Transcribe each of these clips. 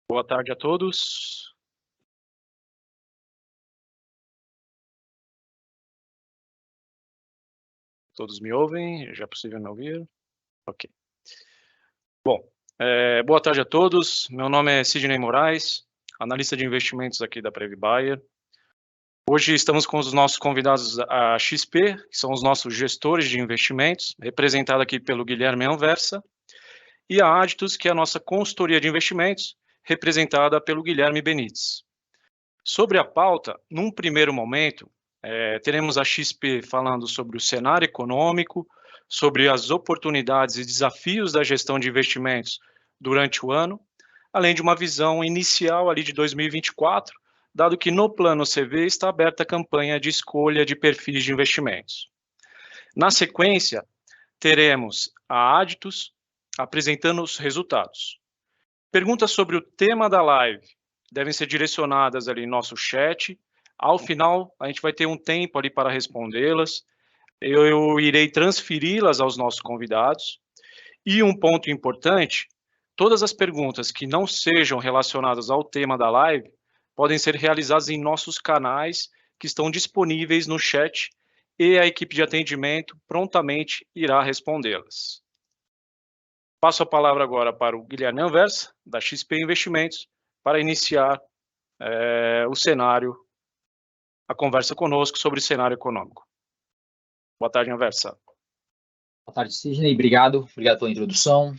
Boa tarde a todos. Todos me ouvem? Já é possível me ouvir? Ok. Bom, boa tarde a todos. Meu nome é Sidney Moraes, analista de investimentos aqui da Previ Bayer. Hoje estamos com os nossos convidados a XP, que são os nossos gestores de investimentos, representado aqui pelo Guilherme Anversa, e a Aditus, que é a nossa consultoria de investimentos, representada pelo Guilherme Benites. Sobre a pauta, num primeiro momento, teremos a XP falando sobre o cenário econômico, sobre as oportunidades e desafios da gestão de investimentos durante o ano, além de uma visão inicial ali de 2024, dado que no plano CV está aberta a campanha de escolha de perfis de investimentos. Na sequência, teremos a Aditus apresentando os resultados. Perguntas sobre o tema da live devem ser direcionadas ali em nosso chat. Ao final, a gente vai ter um tempo ali para respondê-las. Eu irei transferi-las aos nossos convidados. E um ponto importante, todas as perguntas que não sejam relacionadas ao tema da live podem ser realizadas em nossos canais que estão disponíveis no chat e a equipe de atendimento prontamente irá respondê-las. Passo a palavra agora para o Guilherme Anversa, da XP Investimentos, para iniciar o cenário, a conversa conosco sobre o cenário econômico. Boa tarde, Anversa. Boa tarde, Sidney. Obrigado pela introdução.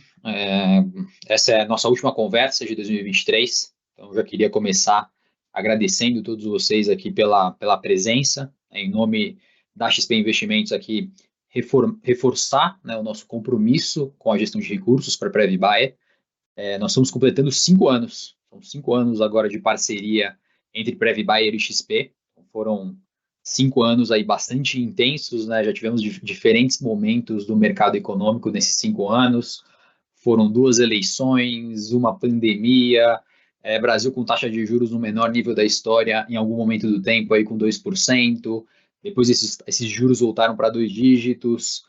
Essa é a nossa última conversa de 2023, então eu já queria começar agradecendo a todos vocês aqui pela presença, em nome da XP Investimentos aqui, reforçar, né, o nosso compromisso com a gestão de recursos para a Previ Bayer. Nós estamos completando 5 anos, são 5 anos agora de parceria entre Previ Bayer e XP, foram 5 anos aí bastante intensos, né? Já tivemos diferentes momentos do mercado econômico nesses 5 anos, foram 2 eleições, uma pandemia, Brasil com taxa de juros no menor nível da história em algum momento do tempo, aí com 2%, depois esses juros voltaram para 2 dígitos,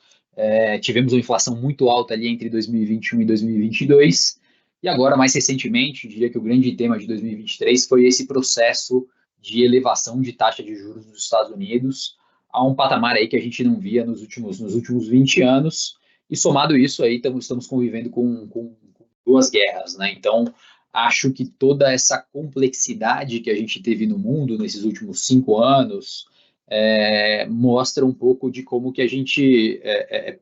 tivemos uma inflação muito alta ali entre 2021 e 2022, e agora, mais recentemente, eu diria que o grande tema de 2023 foi esse processo de elevação de taxa de juros nos Estados Unidos a um patamar aí que a gente não via nos últimos 20 anos, e somado isso aí, estamos convivendo com 2 guerras, né? Então, acho que toda essa complexidade que a gente teve no mundo nesses últimos 5 anos mostra um pouco de como que a gente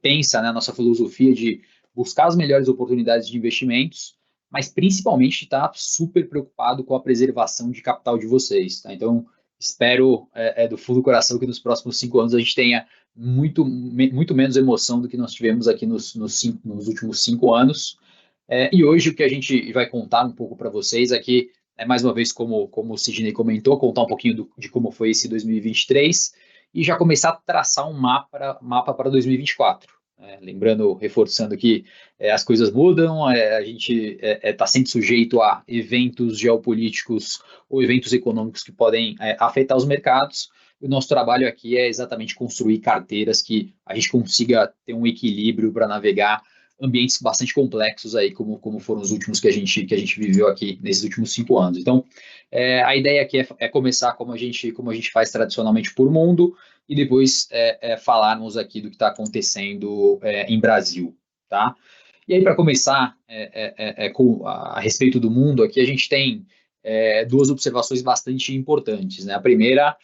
pensa, né, a nossa filosofia de buscar as melhores oportunidades de investimentos, mas principalmente está super preocupado com a preservação de capital de vocês, tá? Então, espero do fundo do coração que nos próximos 5 anos a gente tenha muito menos emoção do que nós tivemos aqui nos últimos 5 anos. E hoje o que a gente vai contar um pouco para vocês aqui, mais uma vez, como o Sidney comentou, contar um pouquinho de como foi esse 2023 e já começar a traçar um mapa para 2024. Lembrando, reforçando que as coisas mudam, a gente está sempre sujeito a eventos geopolíticos ou eventos econômicos que podem afetar os mercados. O nosso trabalho aqui é exatamente construir carteiras que a gente consiga ter um equilíbrio para navegar ambientes bastante complexos aí, como foram os últimos que a gente viveu aqui nesses últimos 5 anos. Então, a ideia aqui é começar como a gente faz tradicionalmente por mundo, e depois falarmos aqui do que está acontecendo em Brasil, tá? E aí, para começar, a respeito do mundo, aqui a gente tem 2 observações bastante importantes, né? A primeira,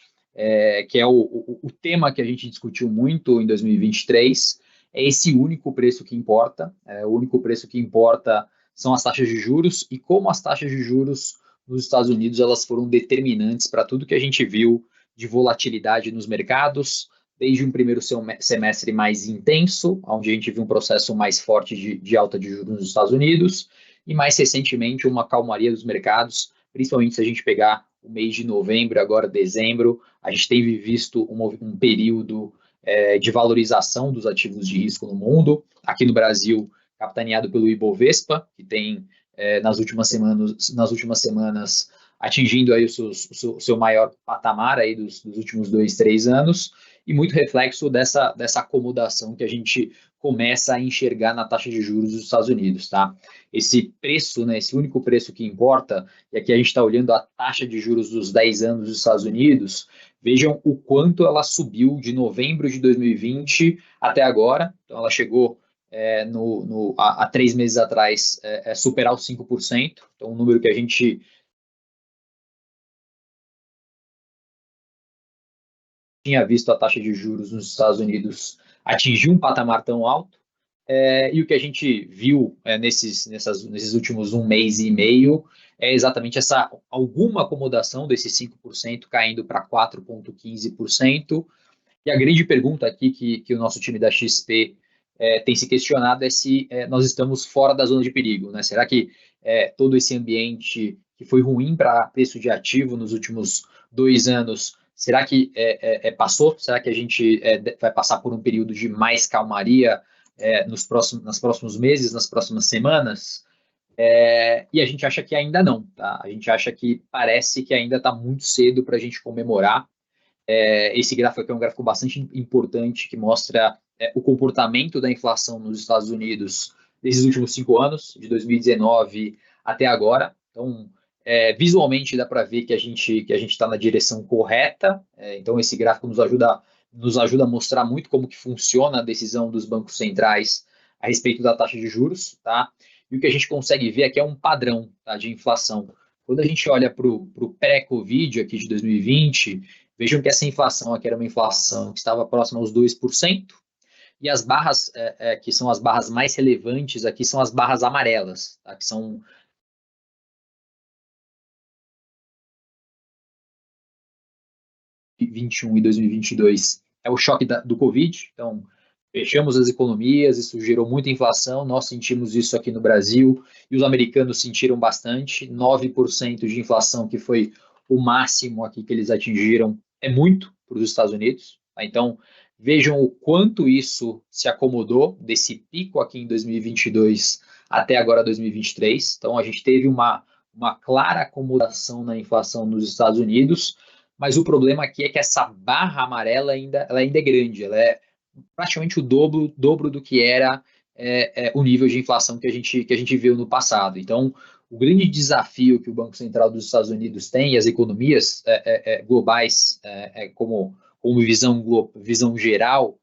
que é o tema que a gente discutiu muito em 2023, é esse único preço que importa. O único preço que importa são as taxas de juros, e como as taxas de juros nos Estados Unidos elas foram determinantes para tudo que a gente viu de volatilidade nos mercados, desde um primeiro semestre mais intenso, onde a gente viu um processo mais forte de alta de juros nos Estados Unidos, e mais recentemente uma calmaria dos mercados, principalmente se a gente pegar o mês de novembro, agora dezembro, a gente tem visto um período de valorização dos ativos de risco no mundo, aqui no Brasil, capitaneado pelo Ibovespa, que tem nas últimas semanas atingindo aí o seu maior patamar aí dos últimos 2, 3 anos, e muito reflexo dessa acomodação que a gente começa a enxergar na taxa de juros dos Estados Unidos, tá? Esse preço, né, esse único preço que importa, e aqui a gente está olhando a taxa de juros dos 10 anos dos Estados Unidos, vejam o quanto ela subiu de novembro de 2020 até agora. Então, ela chegou há 3 meses atrás superar os 5%. Então, um número que a gente tinha visto a taxa de juros nos Estados Unidos atingir um patamar tão alto. E o que a gente viu nesses últimos 1 mês e meio é exatamente alguma acomodação desses 5% caindo para 4,15%. E a grande pergunta aqui que o nosso time da XP tem se questionado é se nós estamos fora da zona de perigo, né? Será que todo esse ambiente que foi ruim para preço de ativo nos últimos 2 anos, será que passou? Será que a gente vai passar por um período de mais calmaria nos próximos meses, nas próximas semanas? E a gente acha que ainda não, tá? A gente acha que parece que ainda está muito cedo para a gente comemorar. Esse gráfico aqui é um gráfico bastante importante que mostra o comportamento da inflação nos Estados Unidos desses últimos 5 anos, de 2019 até agora. Então, visualmente dá para ver que a gente está na direção correta. Então, esse gráfico nos ajuda a mostrar muito como que funciona a decisão dos bancos centrais a respeito da taxa de juros, tá? E o que a gente consegue ver aqui é um padrão, tá, de inflação. Quando a gente olha para o pré-Covid aqui de 2020, vejam que essa inflação aqui era uma inflação que estava próxima aos 2%, e as barras que são as barras mais relevantes aqui são as barras amarelas, tá? Que são 2021 e 2022. É o choque do Covid, então fechamos as economias, isso gerou muita inflação, nós sentimos isso aqui no Brasil, e os americanos sentiram bastante, 9% de inflação, que foi o máximo aqui que eles atingiram, é muito para os Estados Unidos. Tá? Então, vejam o quanto isso se acomodou desse pico aqui em 2022 até agora 2023. Então, a gente teve uma clara acomodação na inflação nos Estados Unidos, mas o problema aqui é que essa barra amarela ela ainda é grande, ela é praticamente o dobro do que era o nível de inflação que a gente viu no passado. Então, o grande desafio que o Banco Central dos Estados Unidos tem, e as economias globais, como visão geral,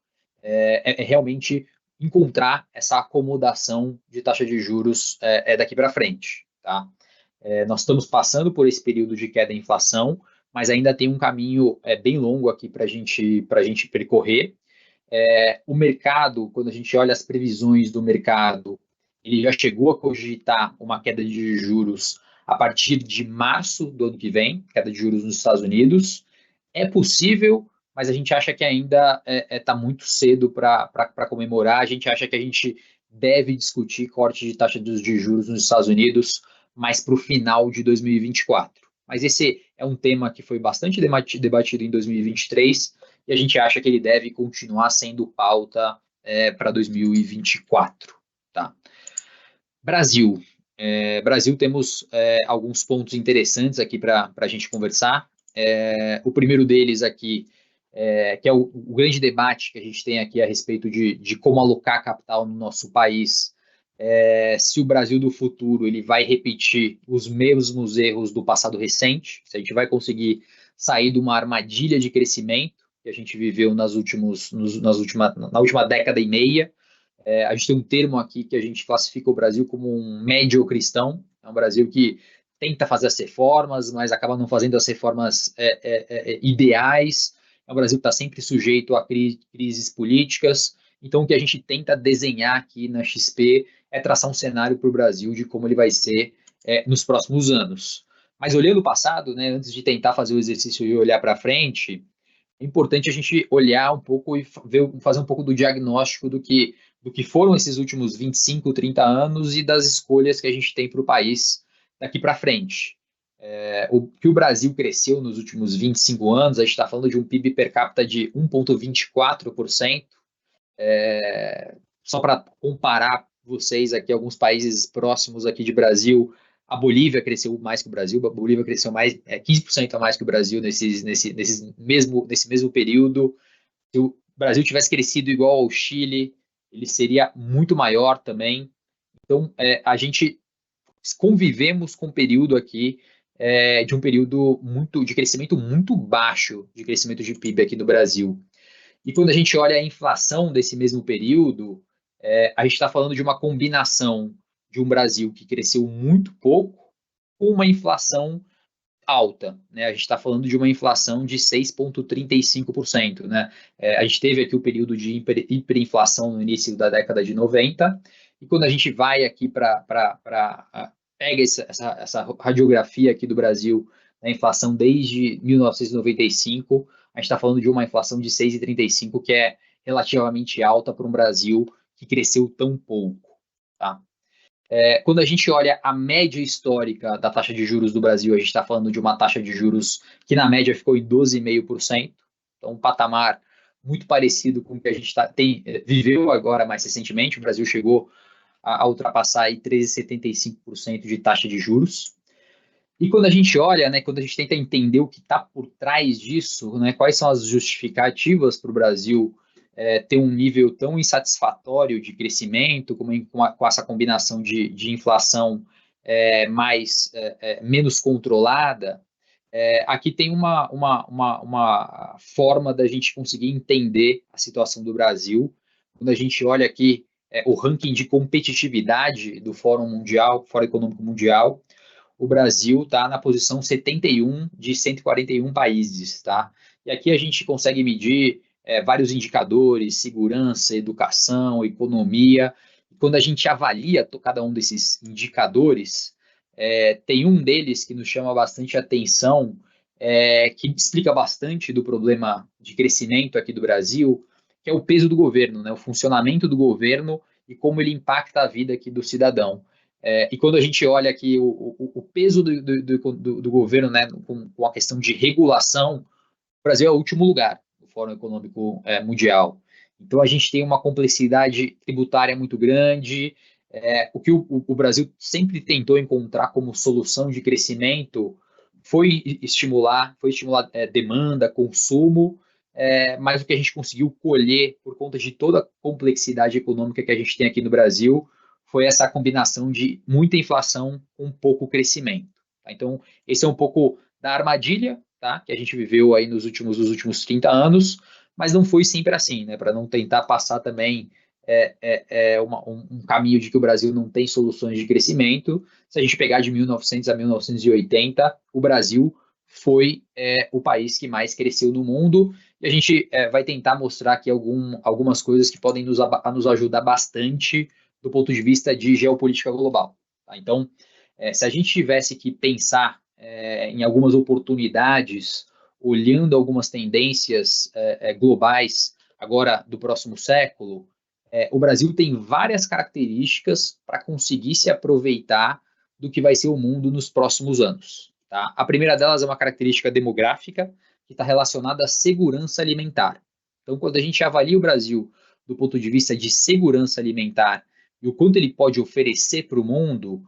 realmente encontrar essa acomodação de taxa de juros daqui para frente. Tá? Nós estamos passando por esse período de queda da inflação, mas ainda tem um caminho bem longo aqui para a gente percorrer. O mercado, quando a gente olha as previsões do mercado, ele já chegou a cogitar uma queda de juros a partir de março do ano que vem, queda de juros nos Estados Unidos. É possível, mas a gente acha que ainda está muito cedo para comemorar. A gente acha que a gente deve discutir corte de taxa de juros nos Estados Unidos mais para o final de 2024. Mas esse é um tema que foi bastante debatido em 2023 e a gente acha que ele deve continuar sendo pauta para 2024. Tá? Brasil. Brasil, temos alguns pontos interessantes aqui para a gente conversar. O primeiro deles aqui, que é o grande debate que a gente tem aqui a respeito de como alocar capital no nosso país, se o Brasil do futuro ele vai repetir os mesmos erros do passado recente, se a gente vai conseguir sair de uma armadilha de crescimento que a gente viveu na última década e meia. A gente tem um termo aqui que a gente classifica o Brasil como um médio cristão, é um Brasil que tenta fazer as reformas, mas acaba não fazendo as reformas ideais, é um Brasil que está sempre sujeito a crises políticas. Então, o que a gente tenta desenhar aqui na XP é traçar um cenário para o Brasil de como ele vai ser nos próximos anos. Mas olhando o passado, né, antes de tentar fazer o exercício e olhar para frente, é importante a gente olhar um pouco e fazer um pouco do diagnóstico do que foram esses últimos 25, 30 anos e das escolhas que a gente tem para o país daqui para frente. O que o Brasil cresceu nos últimos 25 anos, a gente está falando de um PIB per capita de 1,24%. Só para comparar vocês aqui, alguns países próximos aqui de Brasil, A Bolívia cresceu mais que o Brasil, a Bolívia cresceu mais, 15% a mais que o Brasil nesse mesmo período. Se o Brasil tivesse crescido igual ao Chile, ele seria muito maior também. Então, a gente convivemos com um período aqui de um período de crescimento muito baixo, de crescimento de PIB aqui no Brasil. E quando a gente olha a inflação desse mesmo período, a gente está falando de uma combinação de um Brasil que cresceu muito pouco com uma inflação alta, né? A gente está falando de uma inflação de 6,35%, né? A gente teve aqui o período de hiperinflação no início da década de 90, e quando a gente vai aqui pega essa radiografia aqui do Brasil, da inflação desde 1995, a gente está falando de uma inflação de 6,35, que é relativamente alta para um Brasil que cresceu tão pouco, tá? Quando a gente olha a média histórica da taxa de juros do Brasil, a gente está falando de uma taxa de juros que na média ficou em 12,5%, então um patamar muito parecido com o que a gente viveu agora mais recentemente. O Brasil chegou a ultrapassar aí 13,75% de taxa de juros. E quando a gente olha, né, quando a gente tenta entender o que está por trás disso, né, quais são as justificativas para o Brasil ter um nível tão insatisfatório de crescimento, com essa combinação de inflação menos controlada, aqui tem uma forma da gente conseguir entender a situação do Brasil. Quando a gente olha aqui o ranking de competitividade do Fórum Econômico Mundial, o Brasil está na posição 71 de 141 países, tá? E aqui a gente consegue medir vários indicadores: segurança, educação, economia. Quando a gente avalia cada um desses indicadores, tem um deles que nos chama bastante atenção, que explica bastante do problema de crescimento aqui do Brasil, que é o peso do governo, né? O funcionamento do governo e como ele impacta a vida aqui do cidadão. E quando a gente olha aqui o peso do governo, né, com a questão de regulação, o Brasil é o último lugar no Fórum Econômico Mundial. Então a gente tem uma complexidade tributária muito grande. O que o Brasil sempre tentou encontrar como solução de crescimento foi estimular demanda, consumo, mas o que a gente conseguiu colher por conta de toda a complexidade econômica que a gente tem aqui no Brasil foi essa combinação de muita inflação com pouco crescimento. Tá? Então, esse é um pouco da armadilha, tá, que a gente viveu aí nos últimos 30 anos, mas não foi sempre assim, né, para não tentar passar também um caminho de que o Brasil não tem soluções de crescimento. Se a gente pegar de 1900 a 1980, o Brasil foi o país que mais cresceu no mundo, e a gente vai tentar mostrar aqui algumas coisas que podem nos ajudar bastante do ponto de vista de geopolítica global. Tá? Então, se a gente tivesse que pensar em algumas oportunidades, olhando algumas tendências globais agora do próximo século, o Brasil tem várias características para conseguir se aproveitar do que vai ser o mundo nos próximos anos. Tá? A primeira delas é uma característica demográfica que está relacionada à segurança alimentar. Então, quando a gente avalia o Brasil do ponto de vista de segurança alimentar e o quanto ele pode oferecer para o mundo,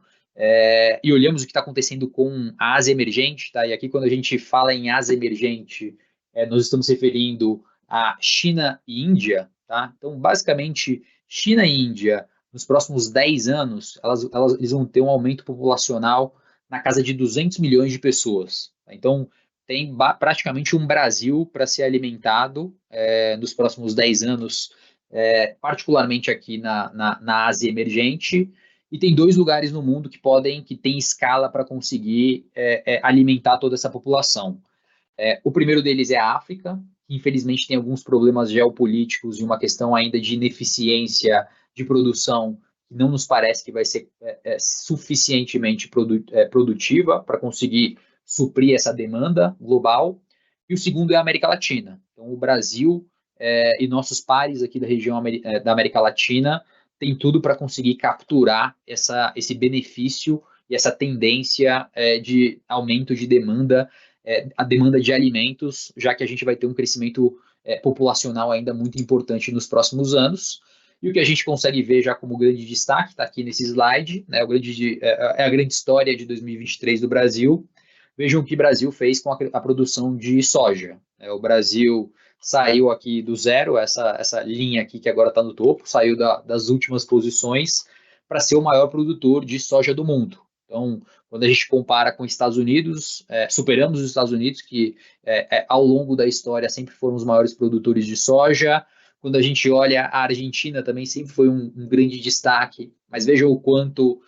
e olhamos o que está acontecendo com a Ásia emergente, tá? E aqui quando a gente fala em Ásia emergente, nós estamos referindo a China e Índia, tá? Então, basicamente, China e Índia, nos próximos 10 anos, eles vão ter um aumento populacional na casa de 200 milhões de pessoas. Tá? Então, tem praticamente um Brasil para ser alimentado nos próximos 10 anos, particularmente aqui na Ásia emergente, e tem 2 lugares no mundo que têm escala para conseguir alimentar toda essa população. O primeiro deles é a África, que infelizmente tem alguns problemas geopolíticos e uma questão ainda de ineficiência de produção que não nos parece que vai ser suficientemente produtiva para conseguir suprir essa demanda global. E o segundo é a América Latina. Então, o Brasil e nossos pares aqui da região da América Latina tem tudo para conseguir capturar esse benefício e essa tendência de aumento de demanda, a demanda de alimentos, já que a gente vai ter um crescimento populacional ainda muito importante nos próximos anos. E o que a gente consegue ver já como grande destaque, está aqui nesse slide, né, é a grande história de 2023 do Brasil. Vejam o que o Brasil fez com a produção de soja. O Brasil saiu aqui do zero, essa linha aqui que agora está no topo, saiu das últimas posições para ser o maior produtor de soja do mundo. Então, quando a gente compara com os Estados Unidos, superamos os Estados Unidos, que ao longo da história sempre foram os maiores produtores de soja. Quando a gente olha a Argentina, também sempre foi um grande destaque, mas veja o quanto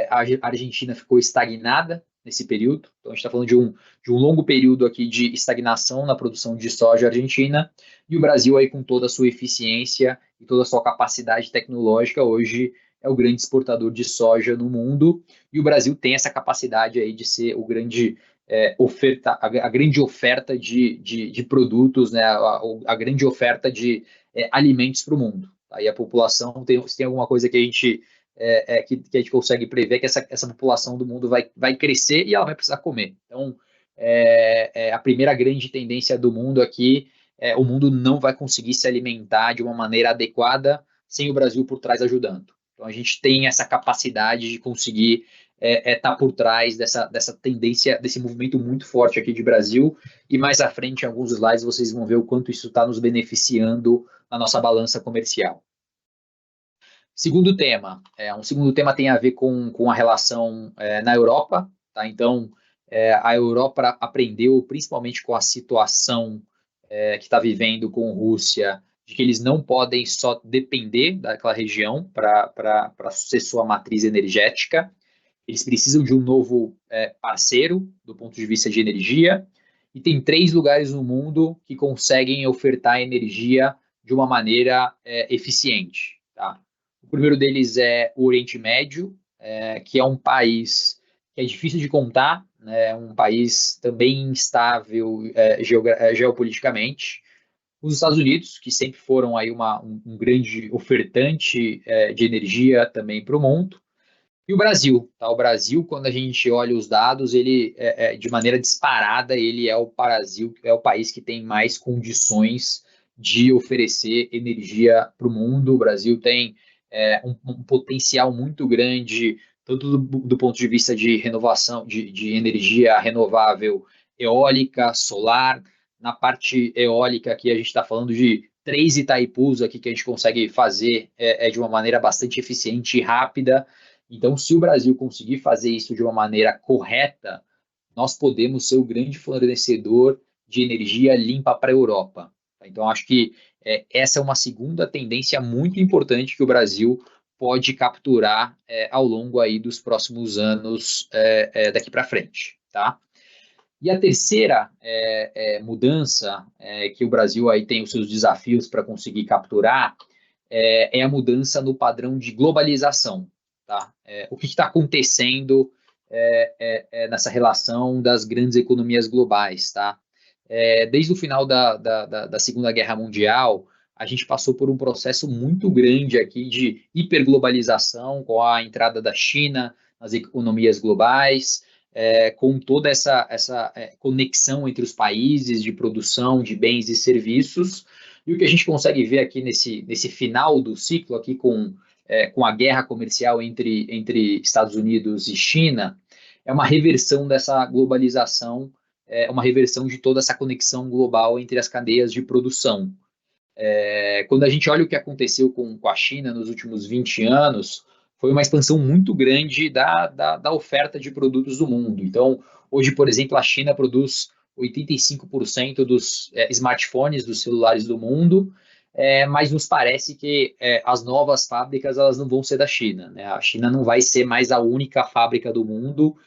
a Argentina ficou estagnada nesse período. Então, a gente está falando de um longo período aqui de estagnação na produção de soja argentina, e o Brasil aí com toda a sua eficiência e toda a sua capacidade tecnológica, hoje é o grande exportador de soja no mundo, e o Brasil tem essa capacidade aí de ser o grande a grande oferta de produtos, né, a grande oferta de alimentos para o mundo. Aí a população se tem alguma coisa que a gente que a gente consegue prever que essa população do mundo vai crescer e ela vai precisar comer. Então, a primeira grande tendência do mundo aqui o mundo não vai conseguir se alimentar de uma maneira adequada sem o Brasil por trás ajudando. Então, a gente tem essa capacidade de conseguir tá por trás dessa tendência, desse movimento muito forte aqui de Brasil, e mais à frente, em alguns slides, vocês vão ver o quanto isso está nos beneficiando na nossa balança comercial. Um segundo tema tem a ver com a relação na Europa, tá? Então, a Europa aprendeu, principalmente com a situação que está vivendo com a Rússia, de que eles não podem só depender daquela região para ser sua matriz energética. Eles precisam de um novo parceiro do ponto de vista de energia, e tem 3 lugares no mundo que conseguem ofertar energia de uma maneira eficiente. Tá? O primeiro deles é o Oriente Médio, que é um país que é difícil de contar, né? Um país também instável geopoliticamente. Os Estados Unidos, que sempre foram aí um grande ofertante de energia também para o mundo. E o Brasil, tá? O Brasil, quando a gente olha os dados, ele de maneira disparada, ele é o país que tem mais condições de oferecer energia para o mundo. O Brasil tem um potencial muito grande, tanto do ponto de vista de renovação, de energia renovável, eólica, solar. Na parte eólica, aqui a gente está falando de 3 Itaipus aqui que a gente consegue fazer de uma maneira bastante eficiente e rápida. Então, se o Brasil conseguir fazer isso de uma maneira correta, nós podemos ser o grande fornecedor de energia limpa para a Europa. Então, acho que essa é uma segunda tendência muito importante que o Brasil pode capturar ao longo aí dos próximos anos daqui para frente, tá? E a terceira mudança que o Brasil aí tem os seus desafios para conseguir capturar é a mudança no padrão de globalização. Tá? O que está acontecendo nessa relação das grandes economias globais? Tá? Desde o final da Segunda Guerra Mundial, a gente passou por um processo muito grande aqui de hiperglobalização, com a entrada da China nas economias globais, com toda essa conexão entre os países de produção de bens e serviços. E o que a gente consegue ver aqui nesse final do ciclo, aqui com a guerra comercial entre Estados Unidos e China, é uma reversão dessa globalização, uma reversão de toda essa conexão global entre as cadeias de produção. Quando a gente olha o que aconteceu com a China nos últimos 20 anos, foi uma expansão muito grande da oferta de produtos do mundo. Então, hoje, por exemplo, a China produz 85% dos smartphones, dos celulares do mundo, mas nos parece que as novas fábricas elas não vão ser da China, né? A China não vai ser mais a única fábrica do mundo.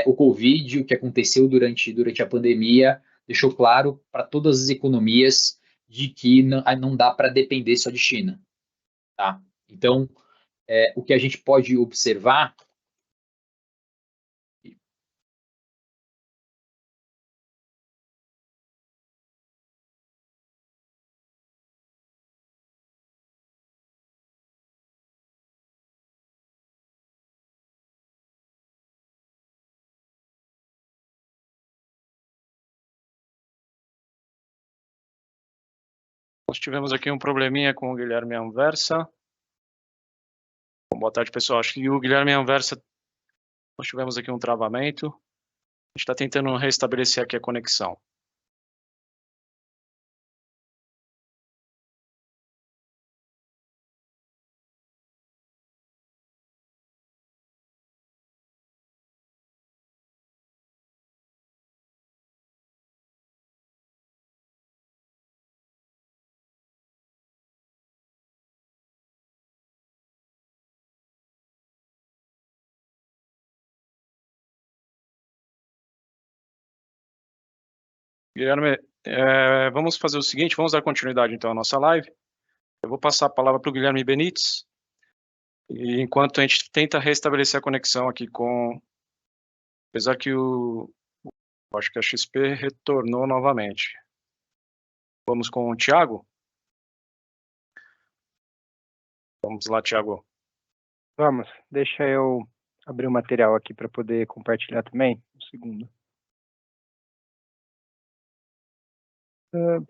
O Covid, o que aconteceu durante a pandemia, deixou claro para todas as economias de que não dá para depender só de China. Tá? Então, o que a gente pode observar Nós tivemos aqui um probleminha com o Guilherme Anversa. Bom, boa tarde, pessoal. Acho que o Guilherme Anversa, nós tivemos aqui um travamento. A gente está tentando restabelecer aqui a conexão. Guilherme, vamos fazer o seguinte, vamos dar continuidade então à nossa live. Eu vou passar a palavra para o Guilherme Benites, e enquanto a gente tenta restabelecer a conexão aqui com... Apesar que acho que a XP retornou novamente. Vamos com o Thiago? Vamos lá, Thiago. Vamos, deixa eu abrir o material aqui para poder compartilhar também. Um segundo. Deixa eu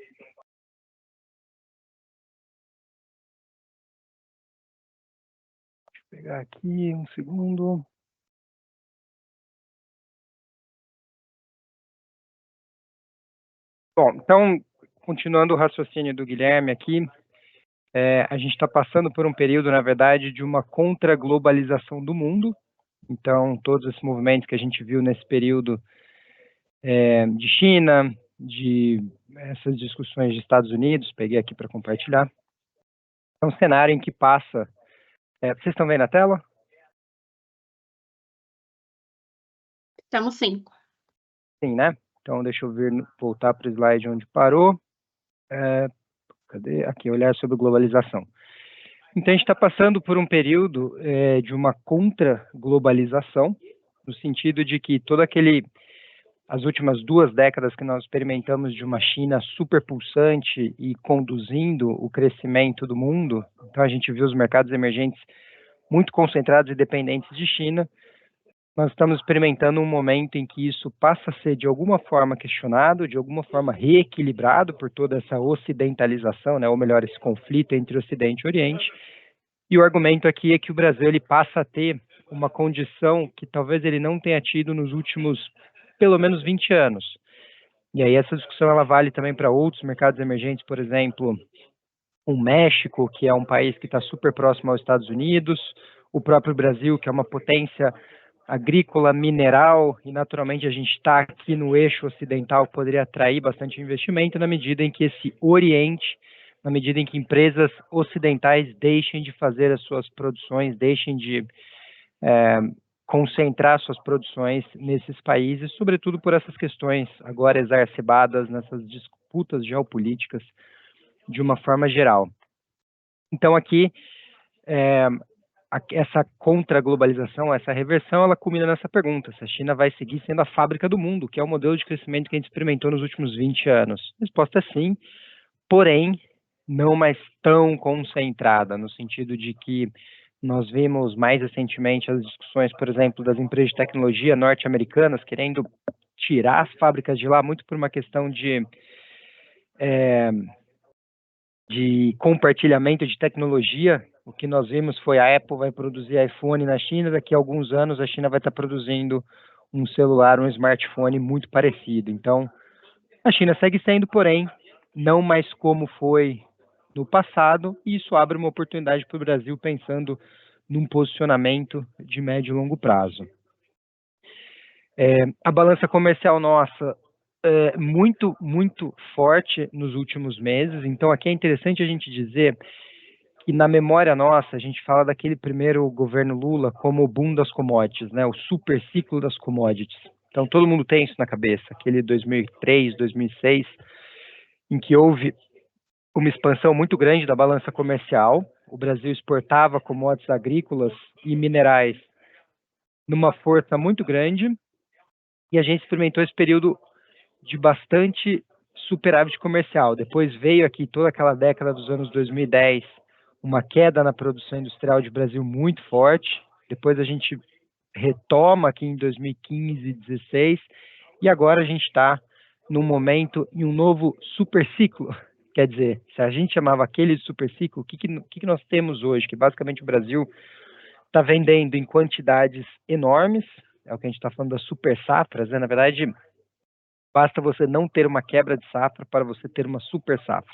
pegar aqui, um segundo. Bom, então, continuando o raciocínio do Guilherme aqui, a gente está passando por um período, na verdade, de uma contra-globalização do mundo. Então, todos esses movimentos que a gente viu nesse período de China, de essas discussões de Estados Unidos, peguei aqui para compartilhar. É um cenário em que passa... vocês estão vendo a tela? Estamos sim. Sim, né? Então, deixa eu voltar para o slide onde parou. Cadê? Aqui, olhar sobre globalização. Então, a gente está passando por um período de uma contra-globalização, no sentido de que as últimas 2 décadas que nós experimentamos de uma China super pulsante e conduzindo o crescimento do mundo, então a gente viu os mercados emergentes muito concentrados e dependentes de China. Nós estamos experimentando um momento em que isso passa a ser de alguma forma questionado, de alguma forma reequilibrado por toda essa ocidentalização, né, ou melhor, esse conflito entre Ocidente e Oriente. E o argumento aqui é que o Brasil ele passa a ter uma condição que talvez ele não tenha tido nos últimos pelo menos 20 anos. E aí essa discussão ela vale também para outros mercados emergentes, por exemplo, o México, que é um país que está super próximo aos Estados Unidos, o próprio Brasil, que é uma potência agrícola, mineral, e naturalmente a gente está aqui no eixo ocidental, poderia atrair bastante investimento na medida em que esse Oriente, na medida em que empresas ocidentais deixem de fazer as suas produções, deixem de concentrar suas produções nesses países, sobretudo por essas questões agora exacerbadas nessas disputas geopolíticas de uma forma geral. Então aqui, essa contra-globalização, essa reversão, ela culmina nessa pergunta, se a China vai seguir sendo a fábrica do mundo, que é o modelo de crescimento que a gente experimentou nos últimos 20 anos. A resposta é sim, porém, não mais tão concentrada, no sentido de que nós vimos mais recentemente as discussões, por exemplo, das empresas de tecnologia norte-americanas querendo tirar as fábricas de lá, muito por uma questão de compartilhamento de tecnologia. O que nós vimos foi a Apple vai produzir iPhone na China, daqui a alguns anos a China vai estar produzindo um celular, um smartphone muito parecido. Então, a China segue sendo, porém, não mais como foi no passado, e isso abre uma oportunidade para o Brasil pensando num posicionamento de médio e longo prazo. A balança comercial nossa é muito forte nos últimos meses, então aqui é interessante a gente dizer que na memória nossa, a gente fala daquele primeiro governo Lula como o boom das commodities, né, o super ciclo das commodities. Então todo mundo tem isso na cabeça, aquele 2003, 2006, em que houve uma expansão muito grande da balança comercial. O Brasil exportava commodities agrícolas e minerais numa força muito grande, e a gente experimentou esse período de bastante superávit comercial. Depois veio aqui toda aquela década dos anos 2010, uma queda na produção industrial de Brasil muito forte. Depois a gente retoma aqui em 2015 e 2016, e agora a gente está num momento em um novo super ciclo, Quer dizer, se a gente chamava aquele de super ciclo, o que nós temos hoje? Que basicamente o Brasil está vendendo em quantidades enormes, é o que a gente está falando das super safras, né? Na verdade, basta você não ter uma quebra de safra para você ter uma super safra.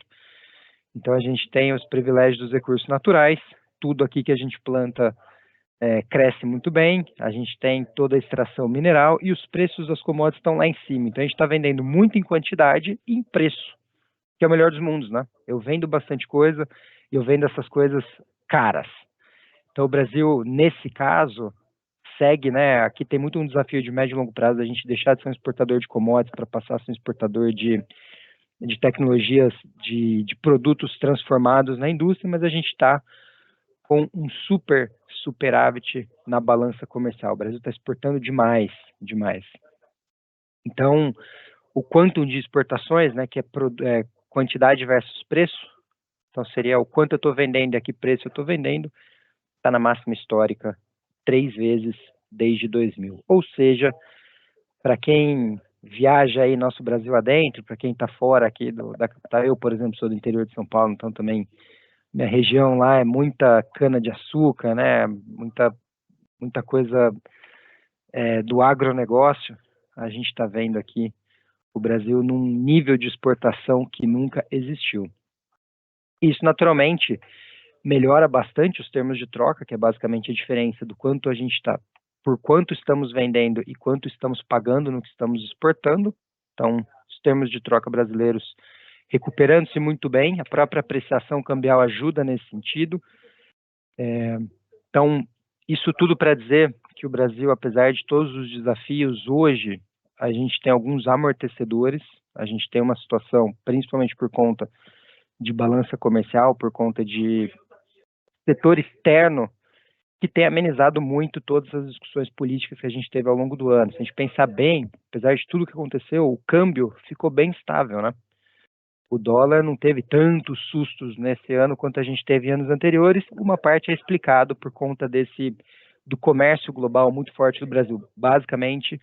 Então a gente tem os privilégios dos recursos naturais, tudo aqui que a gente planta cresce muito bem, a gente tem toda a extração mineral e os preços das commodities estão lá em cima. Então a gente está vendendo muito em quantidade e em preço, que é o melhor dos mundos, né? Eu vendo bastante coisa e eu vendo essas coisas caras. Então o Brasil, nesse caso, segue, né? Aqui tem muito um desafio de médio e longo prazo, a gente deixar de ser um exportador de commodities para passar a ser um exportador de tecnologias, de produtos transformados na indústria, mas a gente está com um superávit na balança comercial. O Brasil está exportando demais. Então, o quantum de exportações, né, que é quantidade versus preço, então seria o quanto eu estou vendendo e a que preço eu estou vendendo, está na máxima histórica 3 vezes desde 2000. Ou seja, para quem viaja aí nosso Brasil adentro, para quem está fora aqui da capital, eu, por exemplo, sou do interior de São Paulo, então também minha região lá é muita cana-de-açúcar, né? Muita coisa do agronegócio. A gente está vendo aqui o Brasil num nível de exportação que nunca existiu. Isso, naturalmente, melhora bastante os termos de troca, que é basicamente a diferença do quanto a gente está, por quanto estamos vendendo e quanto estamos pagando no que estamos exportando. Então, os termos de troca brasileiros recuperando-se muito bem, a própria apreciação cambial ajuda nesse sentido. Então, isso tudo para dizer que o Brasil, apesar de todos os desafios, hoje a gente tem alguns amortecedores, a gente tem uma situação, principalmente por conta de balança comercial, por conta de setor externo, que tem amenizado muito todas as discussões políticas que a gente teve ao longo do ano. Se a gente pensar bem, apesar de tudo que aconteceu, o câmbio ficou bem estável, né? O dólar não teve tantos sustos nesse ano quanto a gente teve em anos anteriores. Uma parte é explicado por conta do comércio global muito forte do Brasil. Basicamente,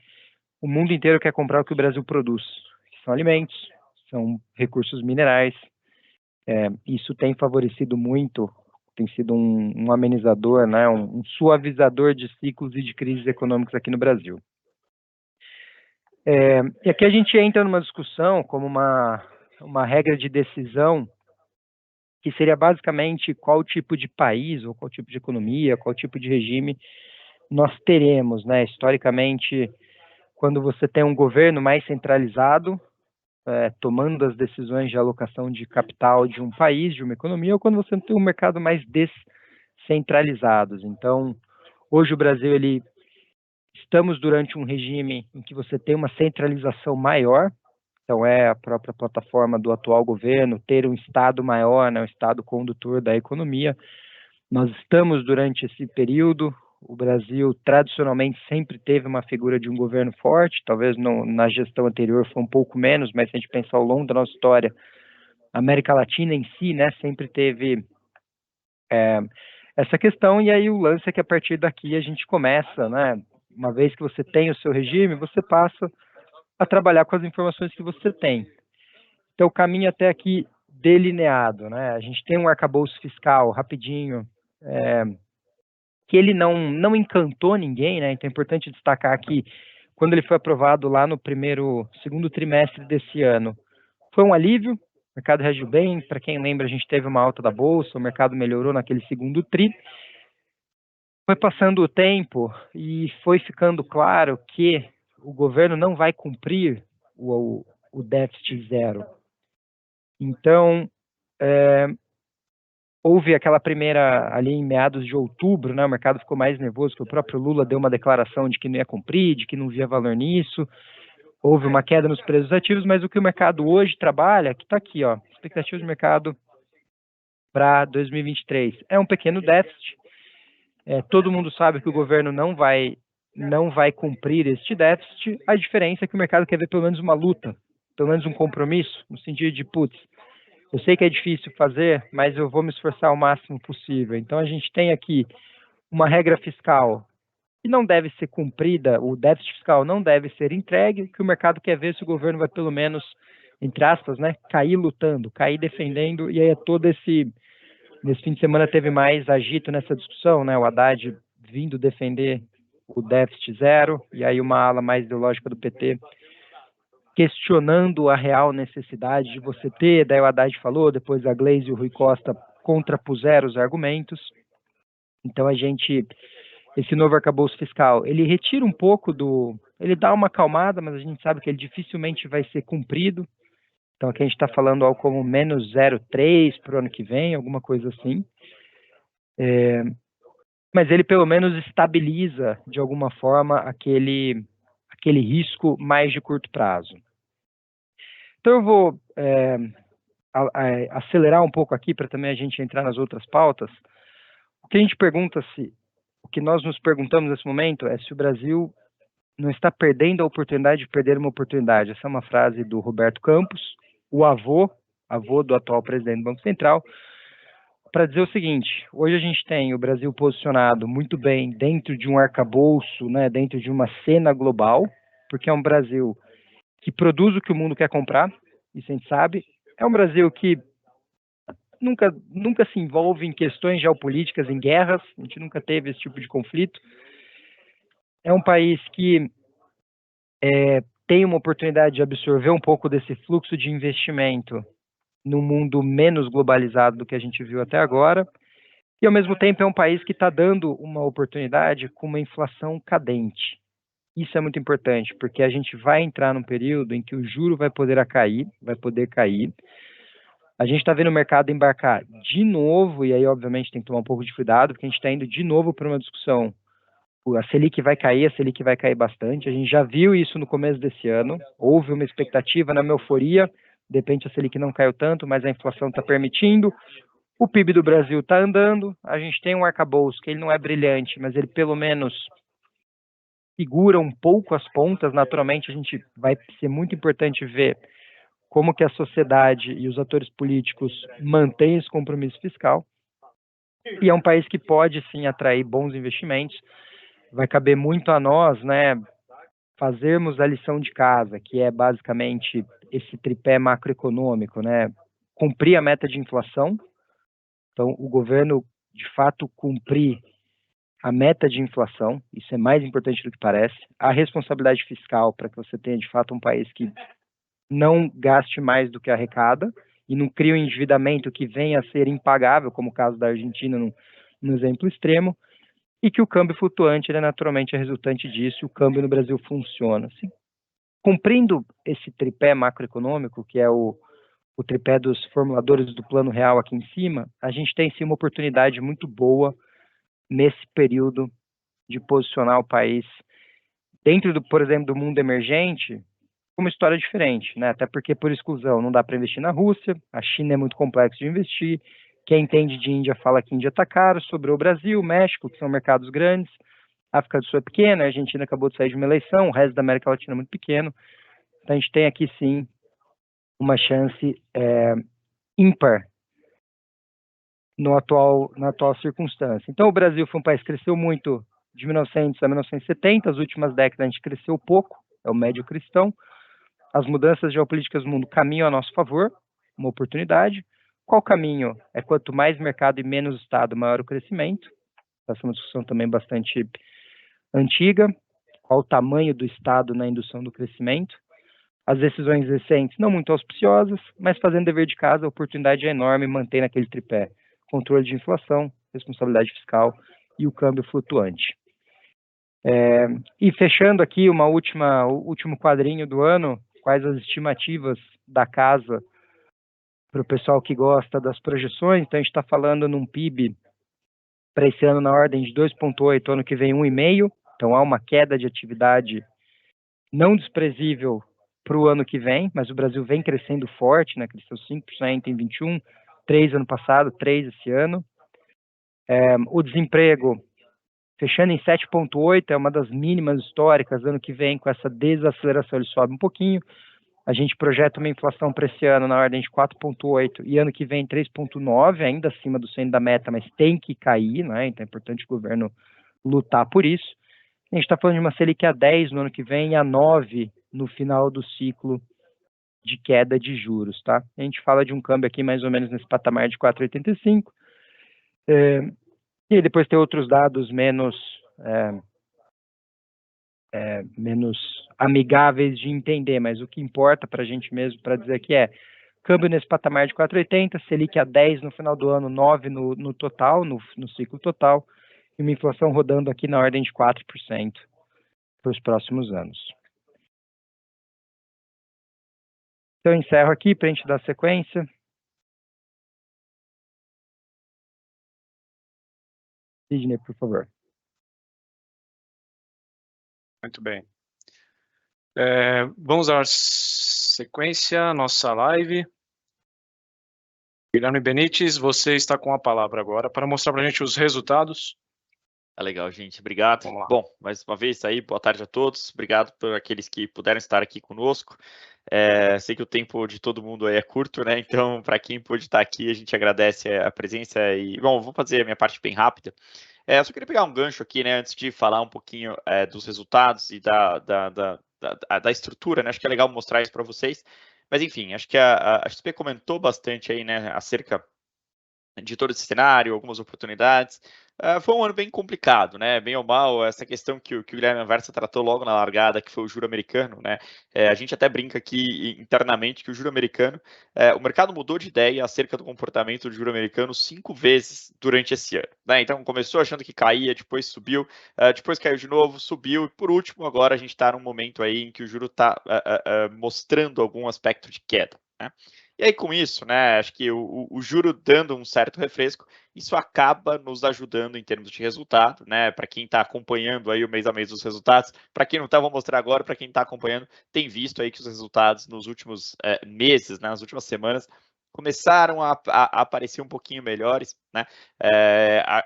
o mundo inteiro quer comprar o que o Brasil produz, que são alimentos, são recursos minerais. Isso tem favorecido muito, tem sido um amenizador, né, um suavizador de ciclos e de crises econômicas aqui no Brasil. E aqui a gente entra numa discussão como uma regra de decisão, que seria basicamente qual tipo de país, ou qual tipo de economia, qual tipo de regime nós teremos, né? Historicamente, quando você tem um governo mais centralizado, tomando as decisões de alocação de capital de um país, de uma economia, ou quando você tem um mercado mais descentralizado. Então, hoje o Brasil, estamos durante um regime em que você tem uma centralização maior. Então, é a própria plataforma do atual governo ter um Estado maior, né, um Estado condutor da economia. Nós estamos durante esse período. O Brasil, tradicionalmente, sempre teve uma figura de um governo forte, talvez na gestão anterior foi um pouco menos, mas se a gente pensar ao longo da nossa história, a América Latina em si, né, sempre teve essa questão, e aí o lance é que a partir daqui a gente começa, né, uma vez que você tem o seu regime, você passa a trabalhar com as informações que você tem. Então, o caminho até aqui delineado, né? A gente tem um arcabouço fiscal rapidinho, que ele não encantou ninguém, né? Então, é importante destacar que quando ele foi aprovado lá no segundo trimestre desse ano, foi um alívio, o mercado reagiu bem. Para quem lembra, a gente teve uma alta da bolsa, o mercado melhorou naquele segundo tri. Foi passando o tempo e foi ficando claro que o governo não vai cumprir o déficit zero. Então, houve aquela primeira, ali em meados de outubro, né, o mercado ficou mais nervoso, que o próprio Lula deu uma declaração de que não ia cumprir, de que não via valor nisso. Houve uma queda nos preços ativos, mas o que o mercado hoje trabalha, que está aqui, ó, expectativa de mercado para 2023, é um pequeno déficit. Todo mundo sabe que o governo não vai cumprir este déficit. A diferença é que o mercado quer ver pelo menos uma luta, pelo menos um compromisso, no sentido de, putz, eu sei que é difícil fazer, mas eu vou me esforçar o máximo possível. Então, a gente tem aqui uma regra fiscal que não deve ser cumprida, o déficit fiscal não deve ser entregue, que o mercado quer ver se o governo vai pelo menos entre aspas, né, cair lutando, cair defendendo, e aí nesse fim de semana teve mais agito nessa discussão, né, o Haddad vindo defender o déficit zero, e aí uma ala mais ideológica do PT questionando a real necessidade de você ter, daí o Haddad falou, depois a Gleisi e o Rui Costa contrapuseram os argumentos. Então esse novo arcabouço fiscal, ele retira um pouco ele dá uma acalmada, mas a gente sabe que ele dificilmente vai ser cumprido. Então aqui a gente está falando algo como menos 0,3 para o ano que vem, alguma coisa assim. Mas ele pelo menos estabiliza, de alguma forma, aquele risco mais de curto prazo. Então eu vou acelerar um pouco aqui para também a gente entrar nas outras pautas. O que nós nos perguntamos nesse momento é se o Brasil não está perdendo a oportunidade de perder uma oportunidade. Essa é uma frase do Roberto Campos, o avô do atual presidente do Banco Central, para dizer o seguinte: hoje a gente tem o Brasil posicionado muito bem dentro de um arcabouço, né, dentro de uma cena global, porque é um Brasil que produz o que o mundo quer comprar, isso a gente sabe. É um Brasil que nunca se envolve em questões geopolíticas, em guerras, a gente nunca teve esse tipo de conflito. É um país que tem uma oportunidade de absorver um pouco desse fluxo de investimento num mundo menos globalizado do que a gente viu até agora, e ao mesmo tempo é um país que está dando uma oportunidade com uma inflação cadente. Isso é muito importante, porque a gente vai entrar num período em que o juro vai poder cair. A gente está vendo o mercado embarcar de novo, e aí obviamente tem que tomar um pouco de cuidado, porque a gente está indo de novo para uma discussão. A Selic vai cair bastante, a gente já viu isso no começo desse ano, houve uma expectativa, na euforia, de repente a Selic não caiu tanto, mas a inflação está permitindo, o PIB do Brasil está andando, a gente tem um arcabouço que ele não é brilhante, mas ele pelo menos segura um pouco as pontas. Naturalmente a gente vai ser muito importante ver como que a sociedade e os atores políticos mantêm esse compromisso fiscal, e é um país que pode sim atrair bons investimentos. Vai caber muito a nós, né, fazermos a lição de casa, que é basicamente esse tripé macroeconômico, né, cumprir a meta de inflação. Então, o governo, de fato, cumprir a meta de inflação, isso é mais importante do que parece. A responsabilidade fiscal, para que você tenha, de fato, um país que não gaste mais do que arrecada e não crie um endividamento que venha a ser impagável, como o caso da Argentina, no exemplo extremo. E que o câmbio flutuante, ele naturalmente é resultante disso, e o câmbio no Brasil funciona. Assim. Cumprindo esse tripé macroeconômico, que é o tripé dos formuladores do Plano Real aqui em cima, a gente tem sim uma oportunidade muito boa nesse período de posicionar o país dentro, por exemplo, do mundo emergente, com uma história diferente, né? Até porque, por exclusão, não dá para investir na Rússia, a China é muito complexo de investir. Quem entende de Índia fala que Índia está caro, sobrou o Brasil, México, que são mercados grandes, a África do Sul é pequena, a Argentina acabou de sair de uma eleição, o resto da América Latina é muito pequeno. Então a gente tem aqui sim uma chance ímpar na atual circunstância. Então o Brasil foi um país que cresceu muito de 1900 a 1970, as últimas décadas a gente cresceu pouco, é o médio cristão. As mudanças geopolíticas do mundo caminham a nosso favor, uma oportunidade. Qual caminho? É quanto mais mercado e menos Estado, maior o crescimento. Essa é uma discussão também bastante antiga. Qual o tamanho do Estado na indução do crescimento? As decisões recentes, não muito auspiciosas, mas fazendo dever de casa, a oportunidade é enorme manter naquele tripé. Controle de inflação, responsabilidade fiscal e o câmbio flutuante. E fechando aqui o último quadrinho do ano, quais as estimativas da casa para o pessoal que gosta das projeções. Então a gente está falando num PIB para esse ano na ordem de 2,8, ano que vem 1,5, então há uma queda de atividade não desprezível para o ano que vem, mas o Brasil vem crescendo forte, né? Cresceu 5% em 21, 3% ano passado, 3% esse ano. O desemprego fechando em 7,8, é uma das mínimas históricas. Ano que vem, com essa desaceleração, ele sobe um pouquinho. A gente projeta uma inflação para esse ano na ordem de 4,8 e ano que vem 3,9, ainda acima do centro da meta, mas tem que cair, né? Então é importante o governo lutar por isso. A gente está falando de uma Selic a 10 no ano que vem e a 9 no final do ciclo de queda de juros, tá? A gente fala de um câmbio aqui mais ou menos nesse patamar de 4,85, e depois tem outros dados menos amigáveis de entender, mas o que importa para a gente mesmo, para dizer que é câmbio nesse patamar de 4,80, Selic a 10 no final do ano, 9 no total, no ciclo total, e uma inflação rodando aqui na ordem de 4% para os próximos anos. Então, eu encerro aqui para a gente dar sequência. Sidney, por favor. Muito bem. Vamos dar sequência à nossa live. Guilherme Benites, você está com a palavra agora para mostrar para a gente os resultados. Tá legal, gente. Obrigado. Vamos lá. Bom, mais uma vez aí, boa tarde a todos. Obrigado por aqueles que puderam estar aqui conosco. Sei que o tempo de todo mundo aí é curto, né? Então, para quem pôde estar aqui, a gente agradece a presença. E, bom, vou fazer a minha parte bem rápida. Eu só queria pegar um gancho aqui, né, antes de falar um pouquinho dos resultados e da estrutura, né? Acho que é legal mostrar isso para vocês. Mas, enfim, acho que a XP comentou bastante aí, né, acerca de todo esse cenário, algumas oportunidades. Foi um ano bem complicado, né? Bem ou mal, essa questão que o Guilherme Anversa tratou logo na largada, que foi o juro americano, né? A gente até brinca aqui internamente que o juro americano, o mercado mudou de ideia acerca do comportamento do juro americano 5 vezes durante esse ano, né? Então começou achando que caía, depois subiu, depois caiu de novo, subiu, e por último, agora a gente está num momento aí em que o juro está mostrando algum aspecto de queda, né? E aí, com isso, né, acho que o juro dando um certo refresco, isso acaba nos ajudando em termos de resultado, né? Para quem está acompanhando aí o mês a mês os resultados, para quem não está, vou mostrar agora, para quem está acompanhando, tem visto aí que os resultados nos últimos meses, né, nas últimas semanas, começaram a aparecer um pouquinho melhores, né?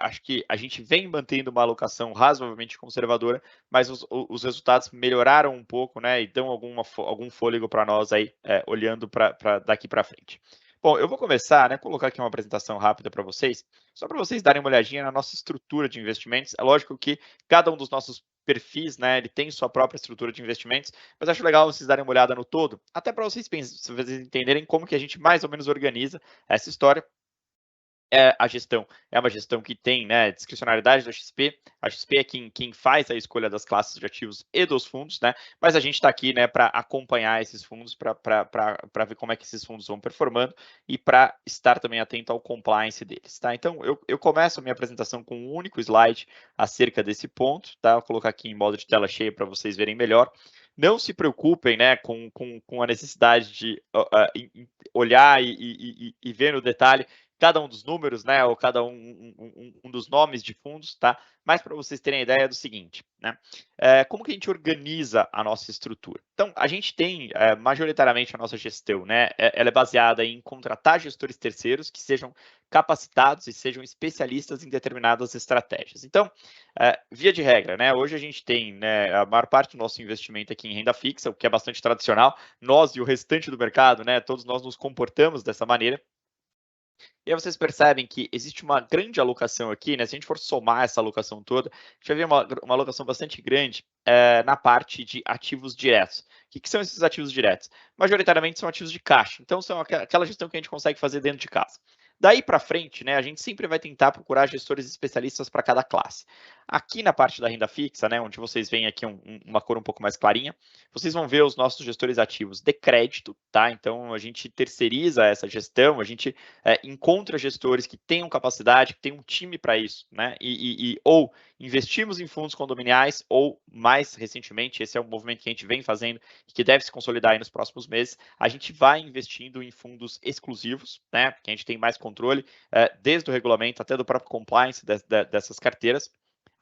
Acho que a gente vem mantendo uma alocação razoavelmente conservadora, mas os resultados melhoraram um pouco, né? E dão algum fôlego para nós aí, olhando para daqui para frente. Bom, eu vou começar, né? Colocar aqui uma apresentação rápida para vocês, só para vocês darem uma olhadinha na nossa estrutura de investimentos. É lógico que cada um dos nossos perfis, né? Ele tem sua própria estrutura de investimentos, mas acho legal vocês darem uma olhada no todo, até para vocês entenderem como que a gente mais ou menos organiza essa história. A gestão é uma gestão que tem, né, discricionariedade da XP. A XP é quem faz a escolha das classes de ativos e dos fundos, né? Mas a gente está aqui, né, para acompanhar esses fundos, para ver como é que esses fundos vão performando e para estar também atento ao compliance deles, tá? Então eu começo a minha apresentação com um único slide acerca desse ponto, tá? Vou colocar aqui em modo de tela cheia para vocês verem melhor. Não se preocupem, né, com a necessidade de olhar e ver no detalhe cada um dos números, né, ou cada um dos nomes de fundos, tá? Mas para vocês terem a ideia do seguinte, né? Como que a gente organiza a nossa estrutura? Então, a gente tem, majoritariamente, a nossa gestão, né? Ela é baseada em contratar gestores terceiros que sejam capacitados e sejam especialistas em determinadas estratégias. Então, via de regra, né? Hoje a gente tem, né, a maior parte do nosso investimento aqui em renda fixa, o que é bastante tradicional. Nós e o restante do mercado, né? Todos nós nos comportamos dessa maneira. E aí vocês percebem que existe uma grande alocação aqui, né? Se a gente for somar essa alocação toda, a gente vai ver uma alocação bastante grande na parte de ativos diretos. O que são esses ativos diretos? Majoritariamente são ativos de caixa. Então, são aquela gestão que a gente consegue fazer dentro de casa. Daí para frente, né, a gente sempre vai tentar procurar gestores especialistas para cada classe. Aqui na parte da renda fixa, né, onde vocês veem aqui uma cor um pouco mais clarinha, vocês vão ver os nossos gestores ativos de crédito, tá? Então a gente terceiriza essa gestão, a gente encontra gestores que tenham capacidade, que tenham um time para isso, né? Ou investimos em fundos condominiais, ou mais recentemente, esse é um movimento que a gente vem fazendo e que deve se consolidar aí nos próximos meses, a gente vai investindo em fundos exclusivos, né? Porque a gente tem mais controle, desde o regulamento até do próprio compliance dessas carteiras.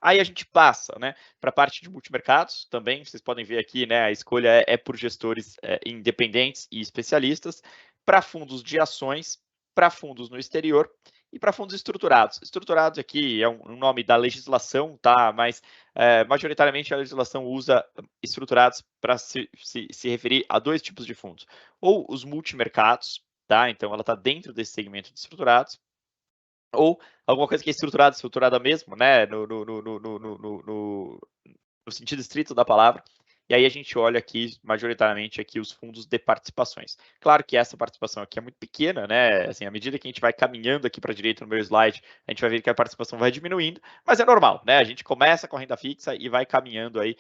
Aí a gente passa, né, para a parte de multimercados também. Vocês podem ver aqui, né, a escolha é por gestores independentes e especialistas, para fundos de ações, para fundos no exterior e para fundos estruturados. Estruturados aqui é um nome da legislação, tá? Mas majoritariamente a legislação usa estruturados para se referir a dois tipos de fundos. Ou os multimercados, tá? Então ela está dentro desse segmento de estruturados, ou alguma coisa que é estruturada mesmo, né, no sentido estrito da palavra. e aí a gente olha aqui, majoritariamente, aqui os fundos de participações. Claro que essa participação aqui é muito pequena, né? Assim, à medida que a gente vai caminhando aqui para a direita no meu slide, a gente vai ver que a participação vai diminuindo, mas é normal, né? A gente começa com a renda fixa e vai caminhando aí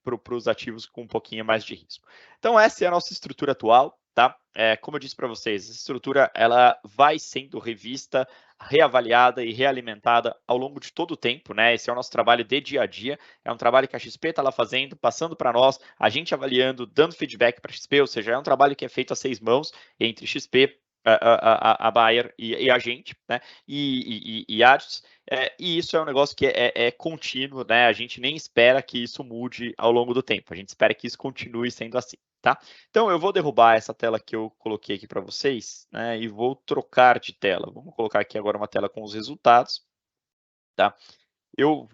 para os ativos com um pouquinho mais de risco. Então, essa é a nossa estrutura atual, tá? Como eu disse para vocês, essa estrutura ela vai sendo revista, reavaliada e realimentada ao longo de todo o tempo, né? Esse é o nosso trabalho de dia a dia, é um trabalho que a XP está lá fazendo, passando para nós, a gente avaliando, dando feedback para a XP, ou seja, é um trabalho que é feito a 6 mãos entre XP, a Bayer e a gente, né? E Atos. E isso é um negócio que é contínuo, né? A gente nem espera que isso mude ao longo do tempo, a gente espera que isso continue sendo assim, tá? Então eu vou derrubar essa tela que eu coloquei aqui para vocês, né? E vou trocar de tela. Vamos colocar aqui agora uma tela com os resultados, tá? Eu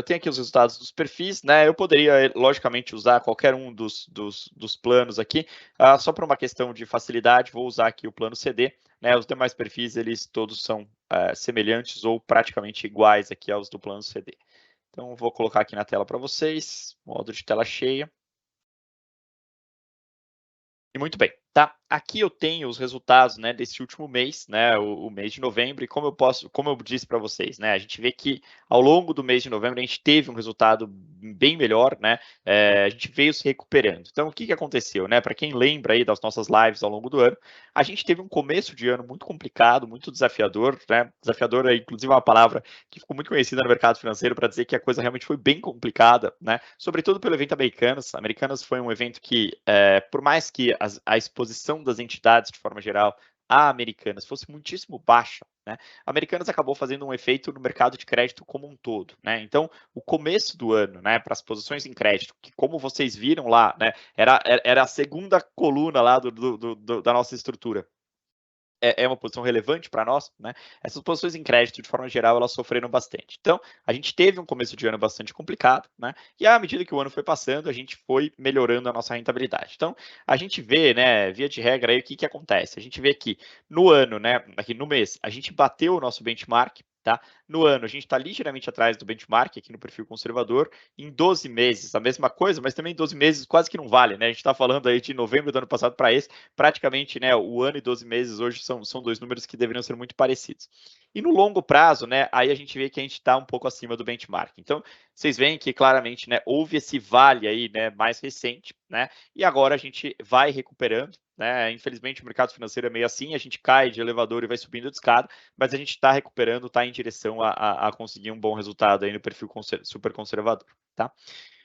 tenho aqui os resultados dos perfis, né? Eu poderia, logicamente, usar qualquer um dos planos aqui, só para uma questão de facilidade, vou usar aqui o plano CD, né? Os demais perfis, eles todos são semelhantes ou praticamente iguais aqui aos do plano CD. Então, vou colocar aqui na tela para vocês, modo de tela cheia. E muito bem, tá? Aqui eu tenho os resultados, né, desse último mês, né, o mês de novembro, e como eu disse para vocês, né, a gente vê que ao longo do mês de novembro a gente teve um resultado bem melhor, né, a gente veio se recuperando. Então, o que aconteceu, né? Para quem lembra aí das nossas lives ao longo do ano, a gente teve um começo de ano muito complicado, muito desafiador, né? Desafiador é inclusive uma palavra que ficou muito conhecida no mercado financeiro para dizer que a coisa realmente foi bem complicada, né? Sobretudo pelo evento Americanas. Americanas foi um evento que, por mais que a exposição das entidades de forma geral a Americanas fosse muitíssimo baixa, né? A Americanas acabou fazendo um efeito no mercado de crédito como um todo, né? Então, o começo do ano, né, para as posições em crédito, que como vocês viram lá, né, era a segunda coluna lá da nossa estrutura. É uma posição relevante para nós, né? Essas posições em crédito, de forma geral, elas sofreram bastante. Então, a gente teve um começo de ano bastante complicado, né? E à medida que o ano foi passando, a gente foi melhorando a nossa rentabilidade. Então, a gente vê, né, via de regra, aí o que acontece? A gente vê que no ano, né, aqui no mês, a gente bateu o nosso benchmark, tá? No ano, a gente está ligeiramente atrás do benchmark aqui no perfil conservador. Em 12 meses, a mesma coisa, mas também 12 meses quase que não vale, né? A gente está falando aí de novembro do ano passado para esse, praticamente, né, o ano e 12 meses hoje são dois números que deveriam ser muito parecidos. E no longo prazo, né, aí a gente vê que a gente está um pouco acima do benchmark. Então, vocês veem que claramente, né, houve esse vale aí, né, mais recente, né, e agora a gente vai recuperando, né, infelizmente o mercado financeiro é meio assim, a gente cai de elevador e vai subindo de escada, mas a gente está recuperando, está em direção a conseguir um bom resultado aí no perfil super conservador, tá?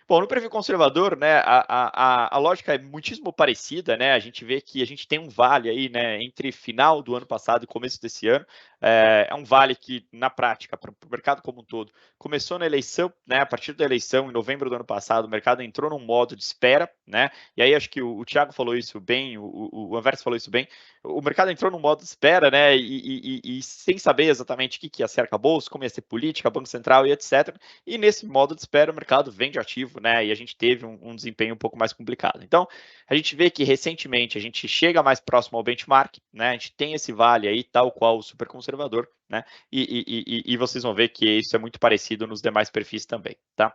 Bom, no perfil conservador, né, a lógica é muitíssimo parecida, né? A gente vê que a gente tem um vale aí, né, entre final do ano passado e começo desse ano. É um vale que, na prática, para o mercado como um todo, começou na eleição, né? A partir da eleição, em novembro do ano passado, o mercado entrou num modo de espera, né? E aí acho que o Thiago falou isso bem, o Anverso falou isso bem. O mercado entrou num modo de espera, né? E sem saber exatamente o que ia ser arcabouço, como ia ser política, Banco Central e etc. E nesse modo de espera, o mercado vende ativo, né? E a gente teve um desempenho um pouco mais complicado. Então, a gente vê que recentemente a gente chega mais próximo ao benchmark, né? A gente tem esse vale aí, tal qual o super conservador, né? E vocês vão ver que isso é muito parecido nos demais perfis também, tá?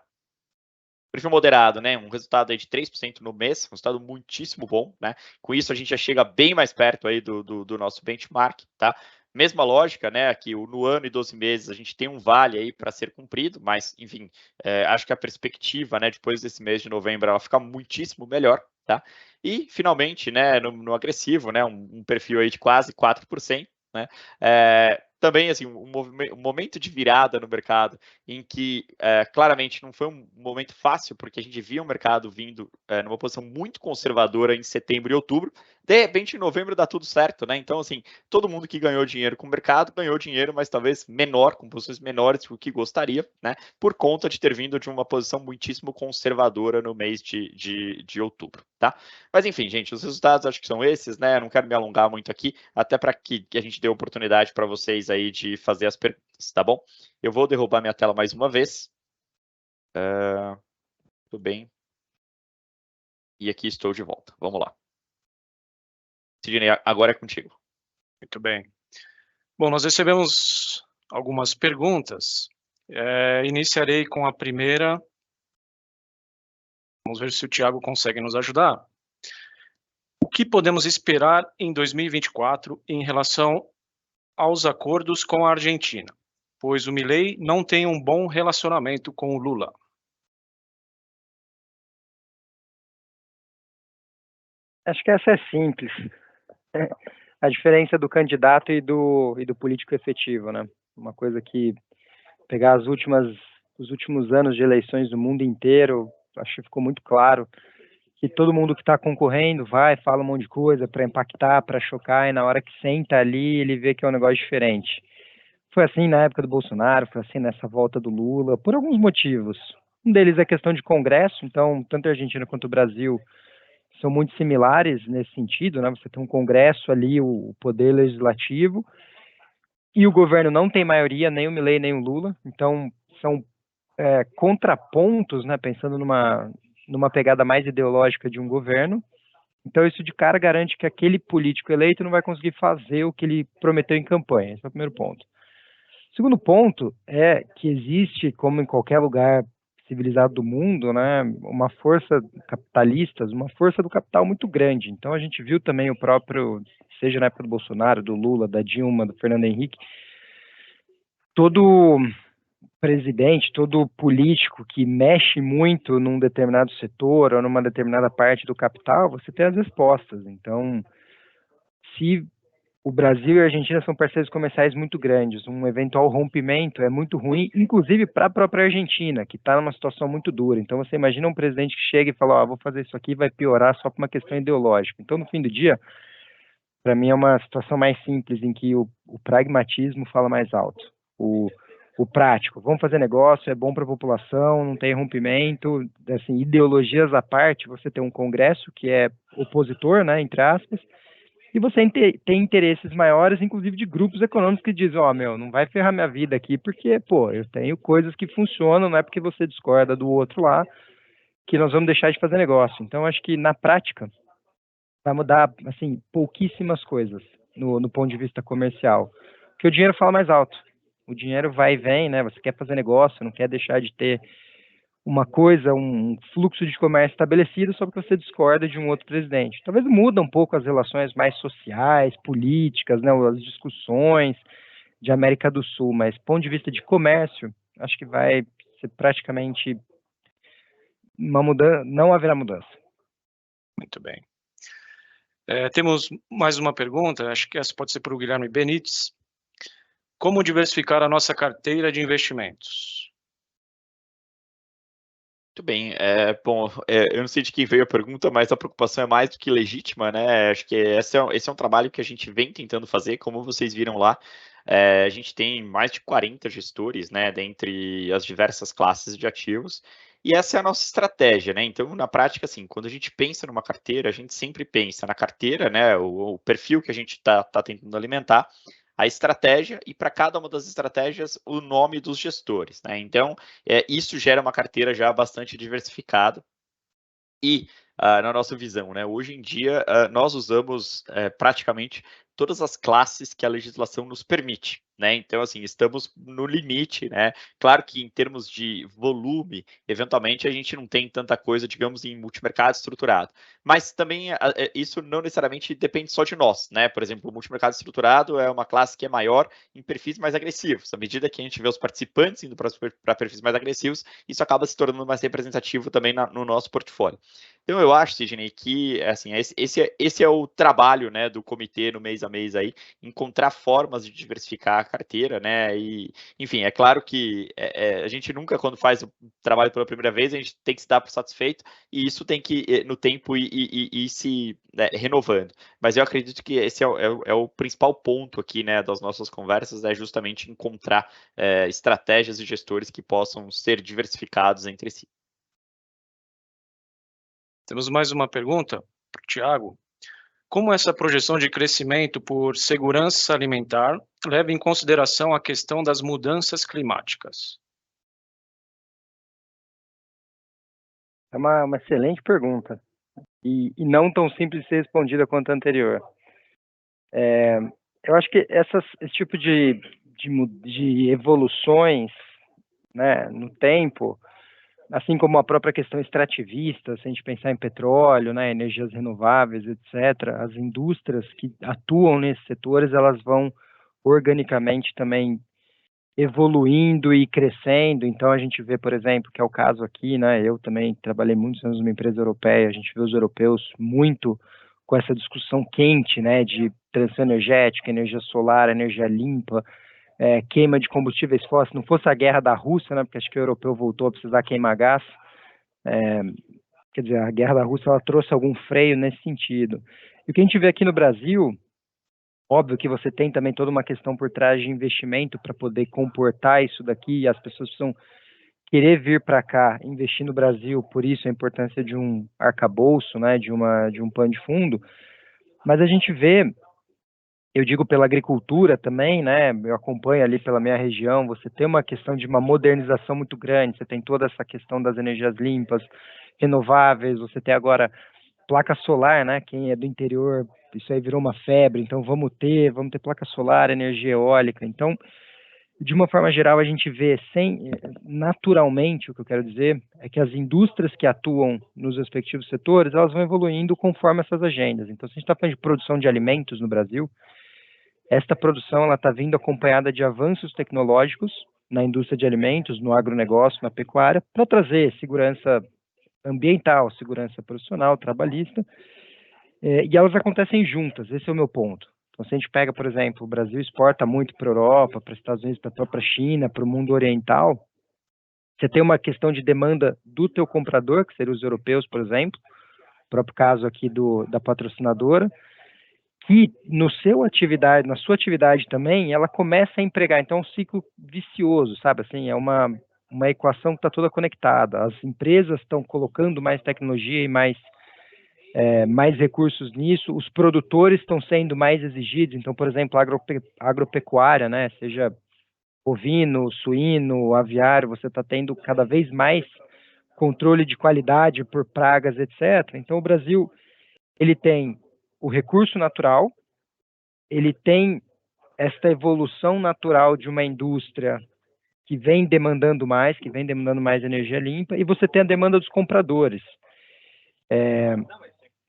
Perfil moderado, né? Um resultado aí de 3% no mês, um resultado muitíssimo bom, né? Com isso a gente já chega bem mais perto aí do nosso benchmark, tá? Mesma lógica, né? Que no ano e 12 meses a gente tem um vale aí para ser cumprido, mas, enfim, acho que a perspectiva, né, depois desse mês de novembro, ela fica muitíssimo melhor, tá? E, finalmente, né, no agressivo, né, um perfil aí de quase 4%, né? Também, assim, um momento de virada no mercado, em que claramente não foi um momento fácil, porque a gente via o mercado vindo numa posição muito conservadora em setembro e outubro. De repente, em novembro dá tudo certo, né? Então, assim, todo mundo que ganhou dinheiro com o mercado ganhou dinheiro, mas talvez menor, com posições menores do que gostaria, né? Por conta de ter vindo de uma posição muitíssimo conservadora no mês de outubro, tá? Mas, enfim, gente, os resultados acho que são esses, né? Eu não quero me alongar muito aqui, até para que a gente dê oportunidade para vocês aí de fazer as perguntas, tá bom? Eu vou derrubar minha tela mais uma vez. Tudo bem. E aqui estou de volta. Vamos lá. Sidney, agora é contigo. Muito bem. Bom, nós recebemos algumas perguntas. Iniciarei com a primeira. Vamos ver se o Thiago consegue nos ajudar. O que podemos esperar em 2024 em relação aos acordos com a Argentina? Pois o Milei não tem um bom relacionamento com o Lula. Acho que essa é simples. A diferença do candidato e do político efetivo, né? Uma coisa que pegar os últimos anos de eleições do mundo inteiro, acho que ficou muito claro que todo mundo que está concorrendo vai, fala um monte de coisa para impactar, para chocar, e na hora que senta ali, ele vê que é um negócio diferente. Foi assim na época do Bolsonaro, foi assim nessa volta do Lula, por alguns motivos. Um deles é a questão de Congresso, então, tanto a Argentina quanto o Brasil são muito similares nesse sentido, né? Você tem um Congresso ali, o poder legislativo, e o governo não tem maioria, nem o Milei, nem o Lula, então são contrapontos, né? Pensando numa pegada mais ideológica de um governo. Então isso de cara garante que aquele político eleito não vai conseguir fazer o que ele prometeu em campanha. Esse é o primeiro ponto. O segundo ponto é que existe, como em qualquer lugar civilizado do mundo, né, uma força capitalista, uma força do capital muito grande. Então a gente viu também o próprio, seja na época do Bolsonaro, do Lula, da Dilma, do Fernando Henrique, todo presidente, todo político que mexe muito num determinado setor ou numa determinada parte do capital, você tem as respostas. Então, se o Brasil e a Argentina são parceiros comerciais muito grandes, um eventual rompimento é muito ruim, inclusive para a própria Argentina, que está numa situação muito dura. Então, você imagina um presidente que chega e fala, vou fazer isso aqui, vai piorar só por uma questão ideológica. Então, no fim do dia, para mim é uma situação mais simples, em que o pragmatismo fala mais alto. O prático, vamos fazer negócio, é bom para a população, não tem rompimento, assim, ideologias à parte, você tem um Congresso que é opositor, né, entre aspas, e você tem interesses maiores, inclusive de grupos econômicos que dizem, não vai ferrar minha vida aqui, porque, eu tenho coisas que funcionam, não é porque você discorda do outro lá, que nós vamos deixar de fazer negócio. Então, acho que, na prática, vai mudar, assim, pouquíssimas coisas no ponto de vista comercial, porque o dinheiro fala mais alto. O dinheiro vai e vem, né? Você quer fazer negócio, não quer deixar de ter uma coisa, um fluxo de comércio estabelecido só porque você discorda de um outro presidente. Talvez muda um pouco as relações mais sociais, políticas, né? As discussões de América do Sul, mas do ponto de vista de comércio, acho que vai ser praticamente uma mudança, não haverá mudança. Muito bem. Temos mais uma pergunta, acho que essa pode ser para o Guilherme Benites. Como diversificar a nossa carteira de investimentos? Muito bem. Eu não sei de quem veio a pergunta, mas a preocupação é mais do que legítima, né? Acho que esse é um trabalho que a gente vem tentando fazer, como vocês viram lá. A gente tem mais de 40 gestores, né, dentre as diversas classes de ativos, e essa é a nossa estratégia, né? Então, na prática, assim, quando a gente pensa numa carteira, a gente sempre pensa na carteira, né, o perfil que a gente está tentando alimentar, a estratégia e para cada uma das estratégias o nome dos gestores, né? Então, isso gera uma carteira já bastante diversificada. E na nossa visão, né, hoje em dia nós usamos praticamente todas as classes que a legislação nos permite, né? Então, assim, estamos no limite, né? Claro que em termos de volume, eventualmente a gente não tem tanta coisa, digamos, em multimercado estruturado, mas também isso não necessariamente depende só de nós, né? Por exemplo, o multimercado estruturado é uma classe que é maior em perfis mais agressivos. À medida que a gente vê os participantes indo para perfis mais agressivos, isso acaba se tornando mais representativo também no nosso portfólio. Então, eu acho, Sidney, que assim, esse é o trabalho, né, do comitê no mês a mês aí, encontrar formas de diversificar a carteira, né? E, enfim, é claro que a gente nunca, quando faz o trabalho pela primeira vez, a gente tem que se dar por satisfeito, e isso tem que, no tempo, ir se renovando. Mas eu acredito que esse é o principal ponto aqui, né, das nossas conversas, é justamente encontrar estratégias e gestores que possam ser diversificados entre si. Temos mais uma pergunta para o Thiago. Como essa projeção de crescimento por segurança alimentar leva em consideração a questão das mudanças climáticas? É uma excelente pergunta e não tão simples de ser respondida quanto a anterior. Eu acho que esse tipo de evoluções, né, no tempo assim como a própria questão extrativista, se a gente pensar em petróleo, né, energias renováveis, etc., as indústrias que atuam nesses setores, elas vão organicamente também evoluindo e crescendo. Então a gente vê, por exemplo, que é o caso aqui, né, eu também trabalhei muitos anos numa empresa europeia, a gente vê os europeus muito com essa discussão quente, né, de transição energética, energia solar, energia limpa, queima de combustíveis fósseis. Não fosse a guerra da Rússia, né, porque acho que o europeu voltou a precisar queimar gás, quer dizer, a guerra da Rússia ela trouxe algum freio nesse sentido. E o que a gente vê aqui no Brasil, óbvio que você tem também toda uma questão por trás de investimento para poder comportar isso daqui, e as pessoas precisam querer vir para cá, investir no Brasil, por isso a importância de um arcabouço, né, de um plano de fundo, mas a gente vê, eu digo pela agricultura também, né, eu acompanho ali pela minha região, você tem uma questão de uma modernização muito grande, você tem toda essa questão das energias limpas, renováveis, você tem agora placa solar, né, quem é do interior, isso aí virou uma febre, então vamos ter placa solar, energia eólica, então, de uma forma geral, a gente vê naturalmente, o que eu quero dizer, é que as indústrias que atuam nos respectivos setores, elas vão evoluindo conforme essas agendas. Então, se a gente está falando de produção de alimentos no Brasil, esta produção ela está vindo acompanhada de avanços tecnológicos na indústria de alimentos, no agronegócio, na pecuária, para trazer segurança ambiental, segurança profissional, trabalhista, e elas acontecem juntas, esse é o meu ponto. Então, se a gente pega, por exemplo, o Brasil exporta muito para a Europa, para os Estados Unidos, para a própria China, para o mundo oriental, você tem uma questão de demanda do teu comprador, que seriam os europeus, por exemplo, o próprio caso aqui da patrocinadora, que na sua atividade também, ela começa a empregar, então é um ciclo vicioso, sabe, assim, é uma equação que está toda conectada, as empresas estão colocando mais tecnologia e mais recursos nisso, os produtores estão sendo mais exigidos, então, por exemplo, agropecuária, né, seja bovino, suíno, aviário, você está tendo cada vez mais controle de qualidade por pragas, etc. Então, o Brasil, ele tem o recurso natural, ele tem esta evolução natural de uma indústria que vem demandando mais energia limpa, e você tem a demanda dos compradores.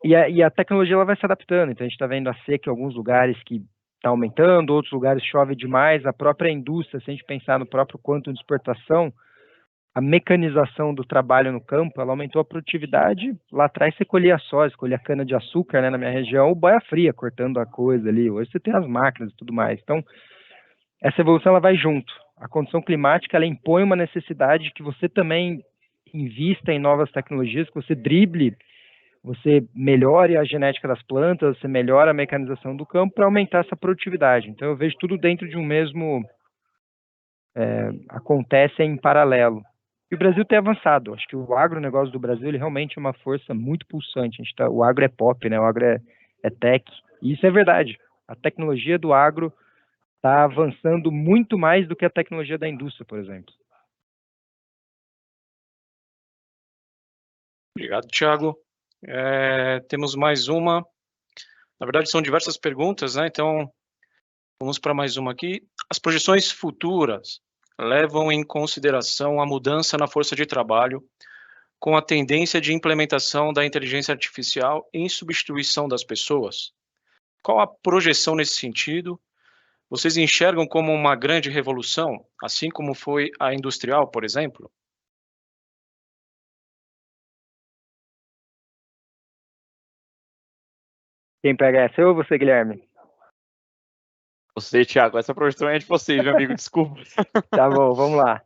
E a tecnologia ela vai se adaptando, então a gente está vendo a seca em alguns lugares que está aumentando, outros lugares chove demais, a própria indústria, se a gente pensar no próprio quantum de exportação, a mecanização do trabalho no campo, ela aumentou a produtividade. Lá atrás você colhia soja, colhia cana de açúcar, né, na minha região, ou boia fria, cortando a coisa ali. Hoje você tem as máquinas e tudo mais. Então, essa evolução ela vai junto. A condição climática ela impõe uma necessidade de que você também invista em novas tecnologias, que você drible, você melhore a genética das plantas, você melhora a mecanização do campo para aumentar essa produtividade. Então, eu vejo tudo dentro de um mesmo... acontece em paralelo. E o Brasil tem avançado. Acho que o agronegócio do Brasil ele realmente é uma força muito pulsante. O agro é pop, né? O agro é tech. E isso é verdade. A tecnologia do agro está avançando muito mais do que a tecnologia da indústria, por exemplo. Obrigado, Thiago. Temos mais uma. Na verdade, são diversas perguntas, né? Então, vamos para mais uma aqui. As projeções futuras levam em consideração a mudança na força de trabalho com a tendência de implementação da inteligência artificial em substituição das pessoas? Qual a projeção nesse sentido? Vocês enxergam como uma grande revolução, assim como foi a industrial, por exemplo? Quem pega essa? Eu ou você, Guilherme? Você, Thiago, essa projeção é de vocês, meu amigo, desculpa. Tá bom, vamos lá.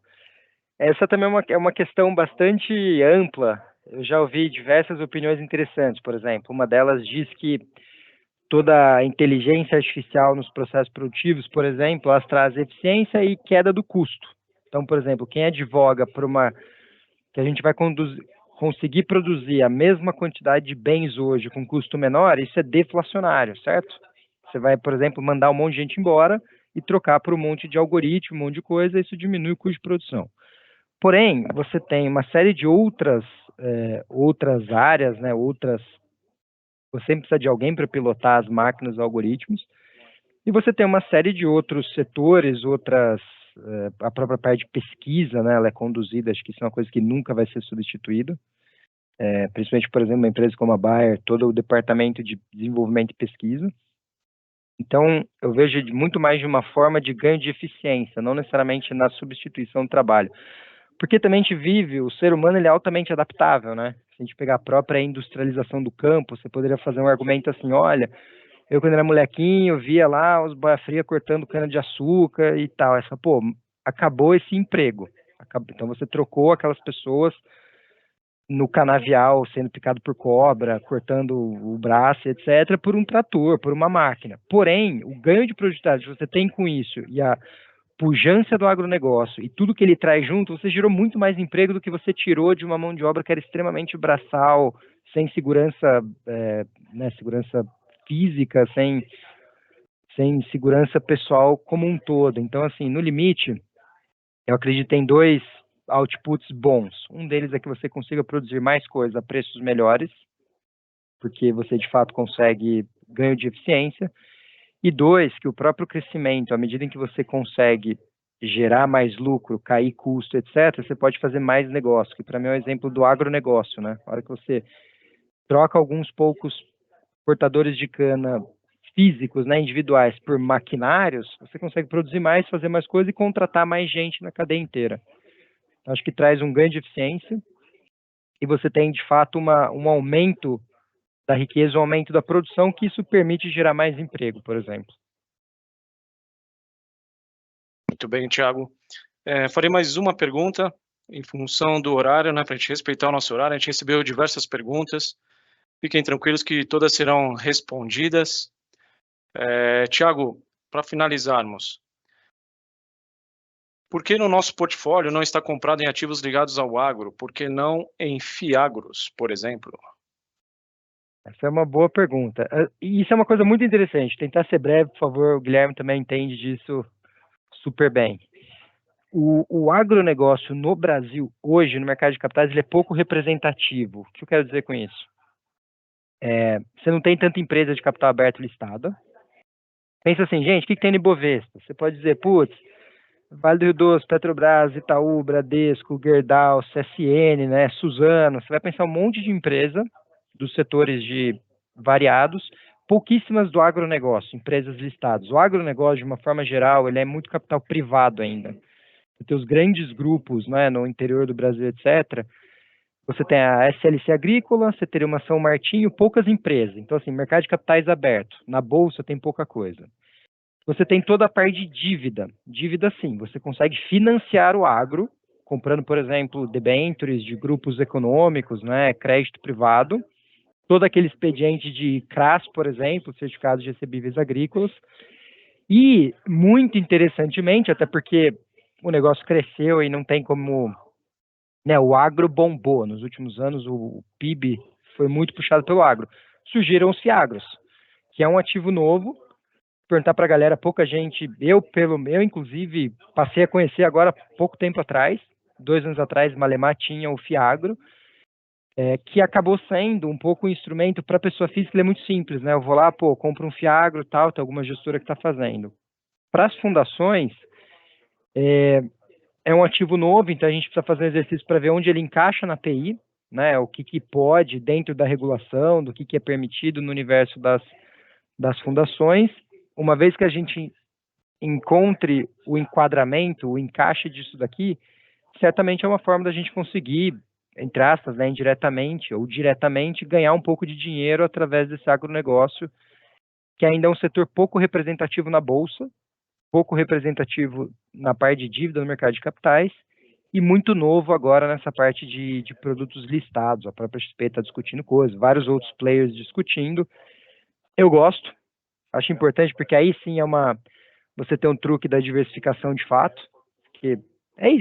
Essa também é uma questão bastante ampla. Eu já ouvi diversas opiniões interessantes, por exemplo. Uma delas diz que toda a inteligência artificial nos processos produtivos, por exemplo, elas traz eficiência e queda do custo. Então, por exemplo, quem advoga por que a gente vai conseguir produzir a mesma quantidade de bens hoje com custo menor, isso é deflacionário, certo? Você vai, por exemplo, mandar um monte de gente embora e trocar por um monte de algoritmo, um monte de coisa, isso diminui o custo de produção. Porém, você tem uma série de outras áreas, né, você precisa de alguém para pilotar as máquinas, os algoritmos, e você tem uma série de outros setores, outras a própria parte de pesquisa, né, ela é conduzida, acho que isso é uma coisa que nunca vai ser substituída, principalmente, por exemplo, uma empresa como a Bayer, todo o departamento de desenvolvimento e pesquisa. Então, eu vejo muito mais de uma forma de ganho de eficiência, não necessariamente na substituição do trabalho. Porque também a gente vive, o ser humano ele é altamente adaptável, né? Se a gente pegar a própria industrialização do campo, você poderia fazer um argumento assim, olha, eu quando era molequinho, via lá os boia fria cortando cana de açúcar e tal. Essa, pô, acabou esse emprego. Então você trocou aquelas pessoas no canavial, sendo picado por cobra, cortando o braço, etc., por um trator, por uma máquina. Porém, o ganho de produtividade que você tem com isso e a pujança do agronegócio e tudo que ele traz junto, você gerou muito mais emprego do que você tirou de uma mão de obra que era extremamente braçal, sem segurança, né, segurança física, sem segurança pessoal como um todo. Então, assim, no limite, eu acredito em 2 outputs bons. Um deles é que você consiga produzir mais coisa a preços melhores, porque você, de fato, consegue ganho de eficiência. E 2, que o próprio crescimento, à medida em que você consegue gerar mais lucro, cair custo, etc., você pode fazer mais negócio, que para mim é um exemplo do agronegócio, né? Na hora que você troca alguns poucos cortadores de cana físicos, né, individuais, por maquinários, você consegue produzir mais, fazer mais coisa e contratar mais gente na cadeia inteira. Então, acho que traz um ganho de eficiência e você tem, de fato, um aumento da riqueza, um aumento da produção, que isso permite gerar mais emprego, por exemplo. Muito bem, Thiago. Farei mais uma pergunta em função do horário, né, para a gente respeitar o nosso horário. A gente recebeu diversas perguntas. Fiquem tranquilos que todas serão respondidas. Thiago, para finalizarmos, por que no nosso portfólio não está comprado em ativos ligados ao agro? Por que não em FIAGROS, por exemplo? Essa é uma boa pergunta. E isso é uma coisa muito interessante. Tentar ser breve, por favor. O Guilherme também entende disso super bem. O agronegócio no Brasil, hoje, no mercado de capitais, ele é pouco representativo. O que eu quero dizer com isso? Você não tem tanta empresa de capital aberto listada. Pensa assim, gente, o que tem no Ibovespa? Você pode dizer, putz, Vale do Rio Doce, Petrobras, Itaú, Bradesco, Gerdau, CSN, né, Suzano. Você vai pensar um monte de empresa dos setores de variados, pouquíssimas do agronegócio, empresas listadas. O agronegócio, de uma forma geral, ele é muito capital privado ainda. Você tem os grandes grupos, né, no interior do Brasil, etc. Você tem a SLC Agrícola, você teria uma São Martinho, poucas empresas. Então, assim, mercado de capitais aberto. Na bolsa tem pouca coisa. Você tem toda a parte de dívida. Dívida, sim, você consegue financiar o agro, comprando, por exemplo, debêntures de grupos econômicos, né, crédito privado, todo aquele expediente de CRAS, por exemplo, certificados de recebíveis agrícolas, e, muito interessantemente, até porque o negócio cresceu e não tem como, né, o agro bombou. Nos últimos anos, o PIB foi muito puxado pelo agro. Surgiram os FIAGROS, que é um ativo novo. Perguntar para a galera, pouca gente, eu inclusive, passei a conhecer agora pouco tempo atrás, 2 anos atrás, Malemar tinha o FIAGRO, que acabou sendo um pouco um instrumento para a pessoa física, ele é muito simples, né? Eu vou lá, compro um FIAGRO e tal, tem alguma gestora que está fazendo. Para as fundações, é um ativo novo, então a gente precisa fazer um exercício para ver onde ele encaixa na PI, né? O que pode, dentro da regulação, do que é permitido no universo das fundações. Uma vez que a gente encontre o enquadramento, o encaixe disso daqui, certamente é uma forma da gente conseguir, entre aspas, né, indiretamente ou diretamente, ganhar um pouco de dinheiro através desse agronegócio, que ainda é um setor pouco representativo na bolsa, pouco representativo na parte de dívida no mercado de capitais, e muito novo agora nessa parte de produtos listados. A própria XP está discutindo coisas, vários outros players discutindo. Eu gosto, acho importante, porque aí sim você tem um truque da diversificação de fato, que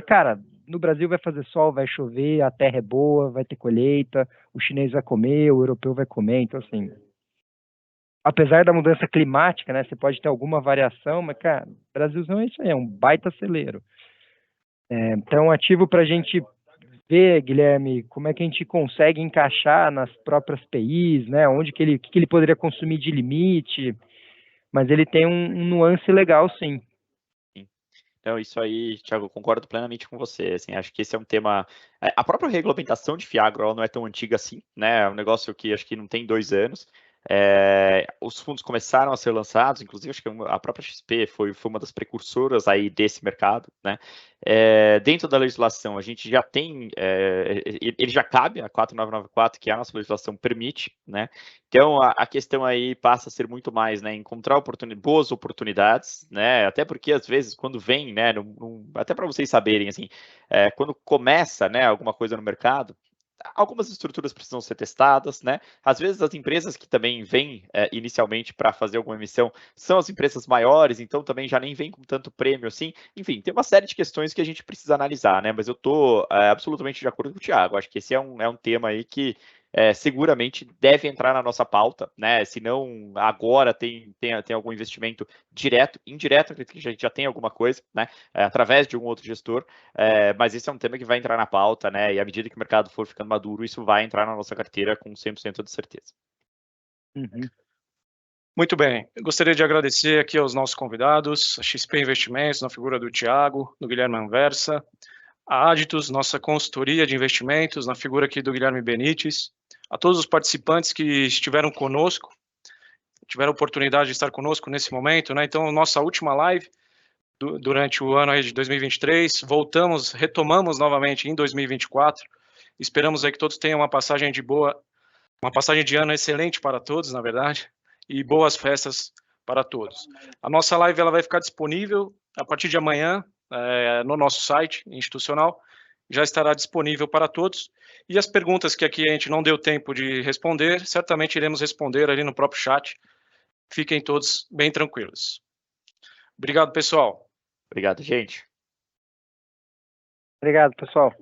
cara, no Brasil vai fazer sol, vai chover, a terra é boa, vai ter colheita, o chinês vai comer, o europeu vai comer, então assim, apesar da mudança climática, né, você pode ter alguma variação, mas, cara, o Brasilzão é isso aí, é um baita celeiro. Então, ativo para a gente ver, Guilherme, como é que a gente consegue encaixar nas próprias PIs, né, onde que ele poderia consumir de limite, mas ele tem um nuance legal, sim. Então, isso aí, Thiago, eu concordo plenamente com você. Assim, acho que esse é um tema. A própria regulamentação de Fiagro ela não é tão antiga assim, né? É um negócio que acho que não tem 2 anos. Os fundos começaram a ser lançados, inclusive acho que a própria XP foi uma das precursoras aí desse mercado, né? Dentro da legislação, a gente já tem, ele já cabe, a 4994, que a nossa legislação permite, né? Então, a questão aí passa a ser muito mais, né, encontrar boas oportunidades, né? Até porque, às vezes, quando vem, né, até para vocês saberem, assim, quando começa, né, alguma coisa no mercado, algumas estruturas precisam ser testadas, né? Às vezes as empresas que também vêm inicialmente para fazer alguma emissão são as empresas maiores, então também já nem vem com tanto prêmio assim. Enfim, tem uma série de questões que a gente precisa analisar, né? Mas eu estou absolutamente de acordo com o Thiago. Acho que esse é um tema aí que seguramente deve entrar na nossa pauta, né? Se não agora tem algum investimento direto, indireto, acredito que a gente já tem alguma coisa, né? Através de um outro gestor, mas esse é um tema que vai entrar na pauta, né? E à medida que o mercado for ficando maduro, isso vai entrar na nossa carteira com 100% de certeza. Uhum. Muito bem, eu gostaria de agradecer aqui aos nossos convidados, a XP Investimentos, na figura do Thiago, do Guilherme Anversa, a Aditus, nossa consultoria de investimentos, na figura aqui do Guilherme Benites, a todos os participantes que estiveram conosco, tiveram a oportunidade de estar conosco nesse momento, né? Então, nossa última live durante o ano aí de 2023, retomamos novamente em 2024, esperamos aí que todos tenham uma passagem de ano excelente para todos, na verdade, e boas festas para todos. A nossa live ela vai ficar disponível a partir de amanhã no nosso site institucional, já estará disponível para todos, e as perguntas que aqui a gente não deu tempo de responder, certamente iremos responder ali no próprio chat. Fiquem todos bem tranquilos. Obrigado, pessoal. Obrigado, gente. Obrigado, pessoal.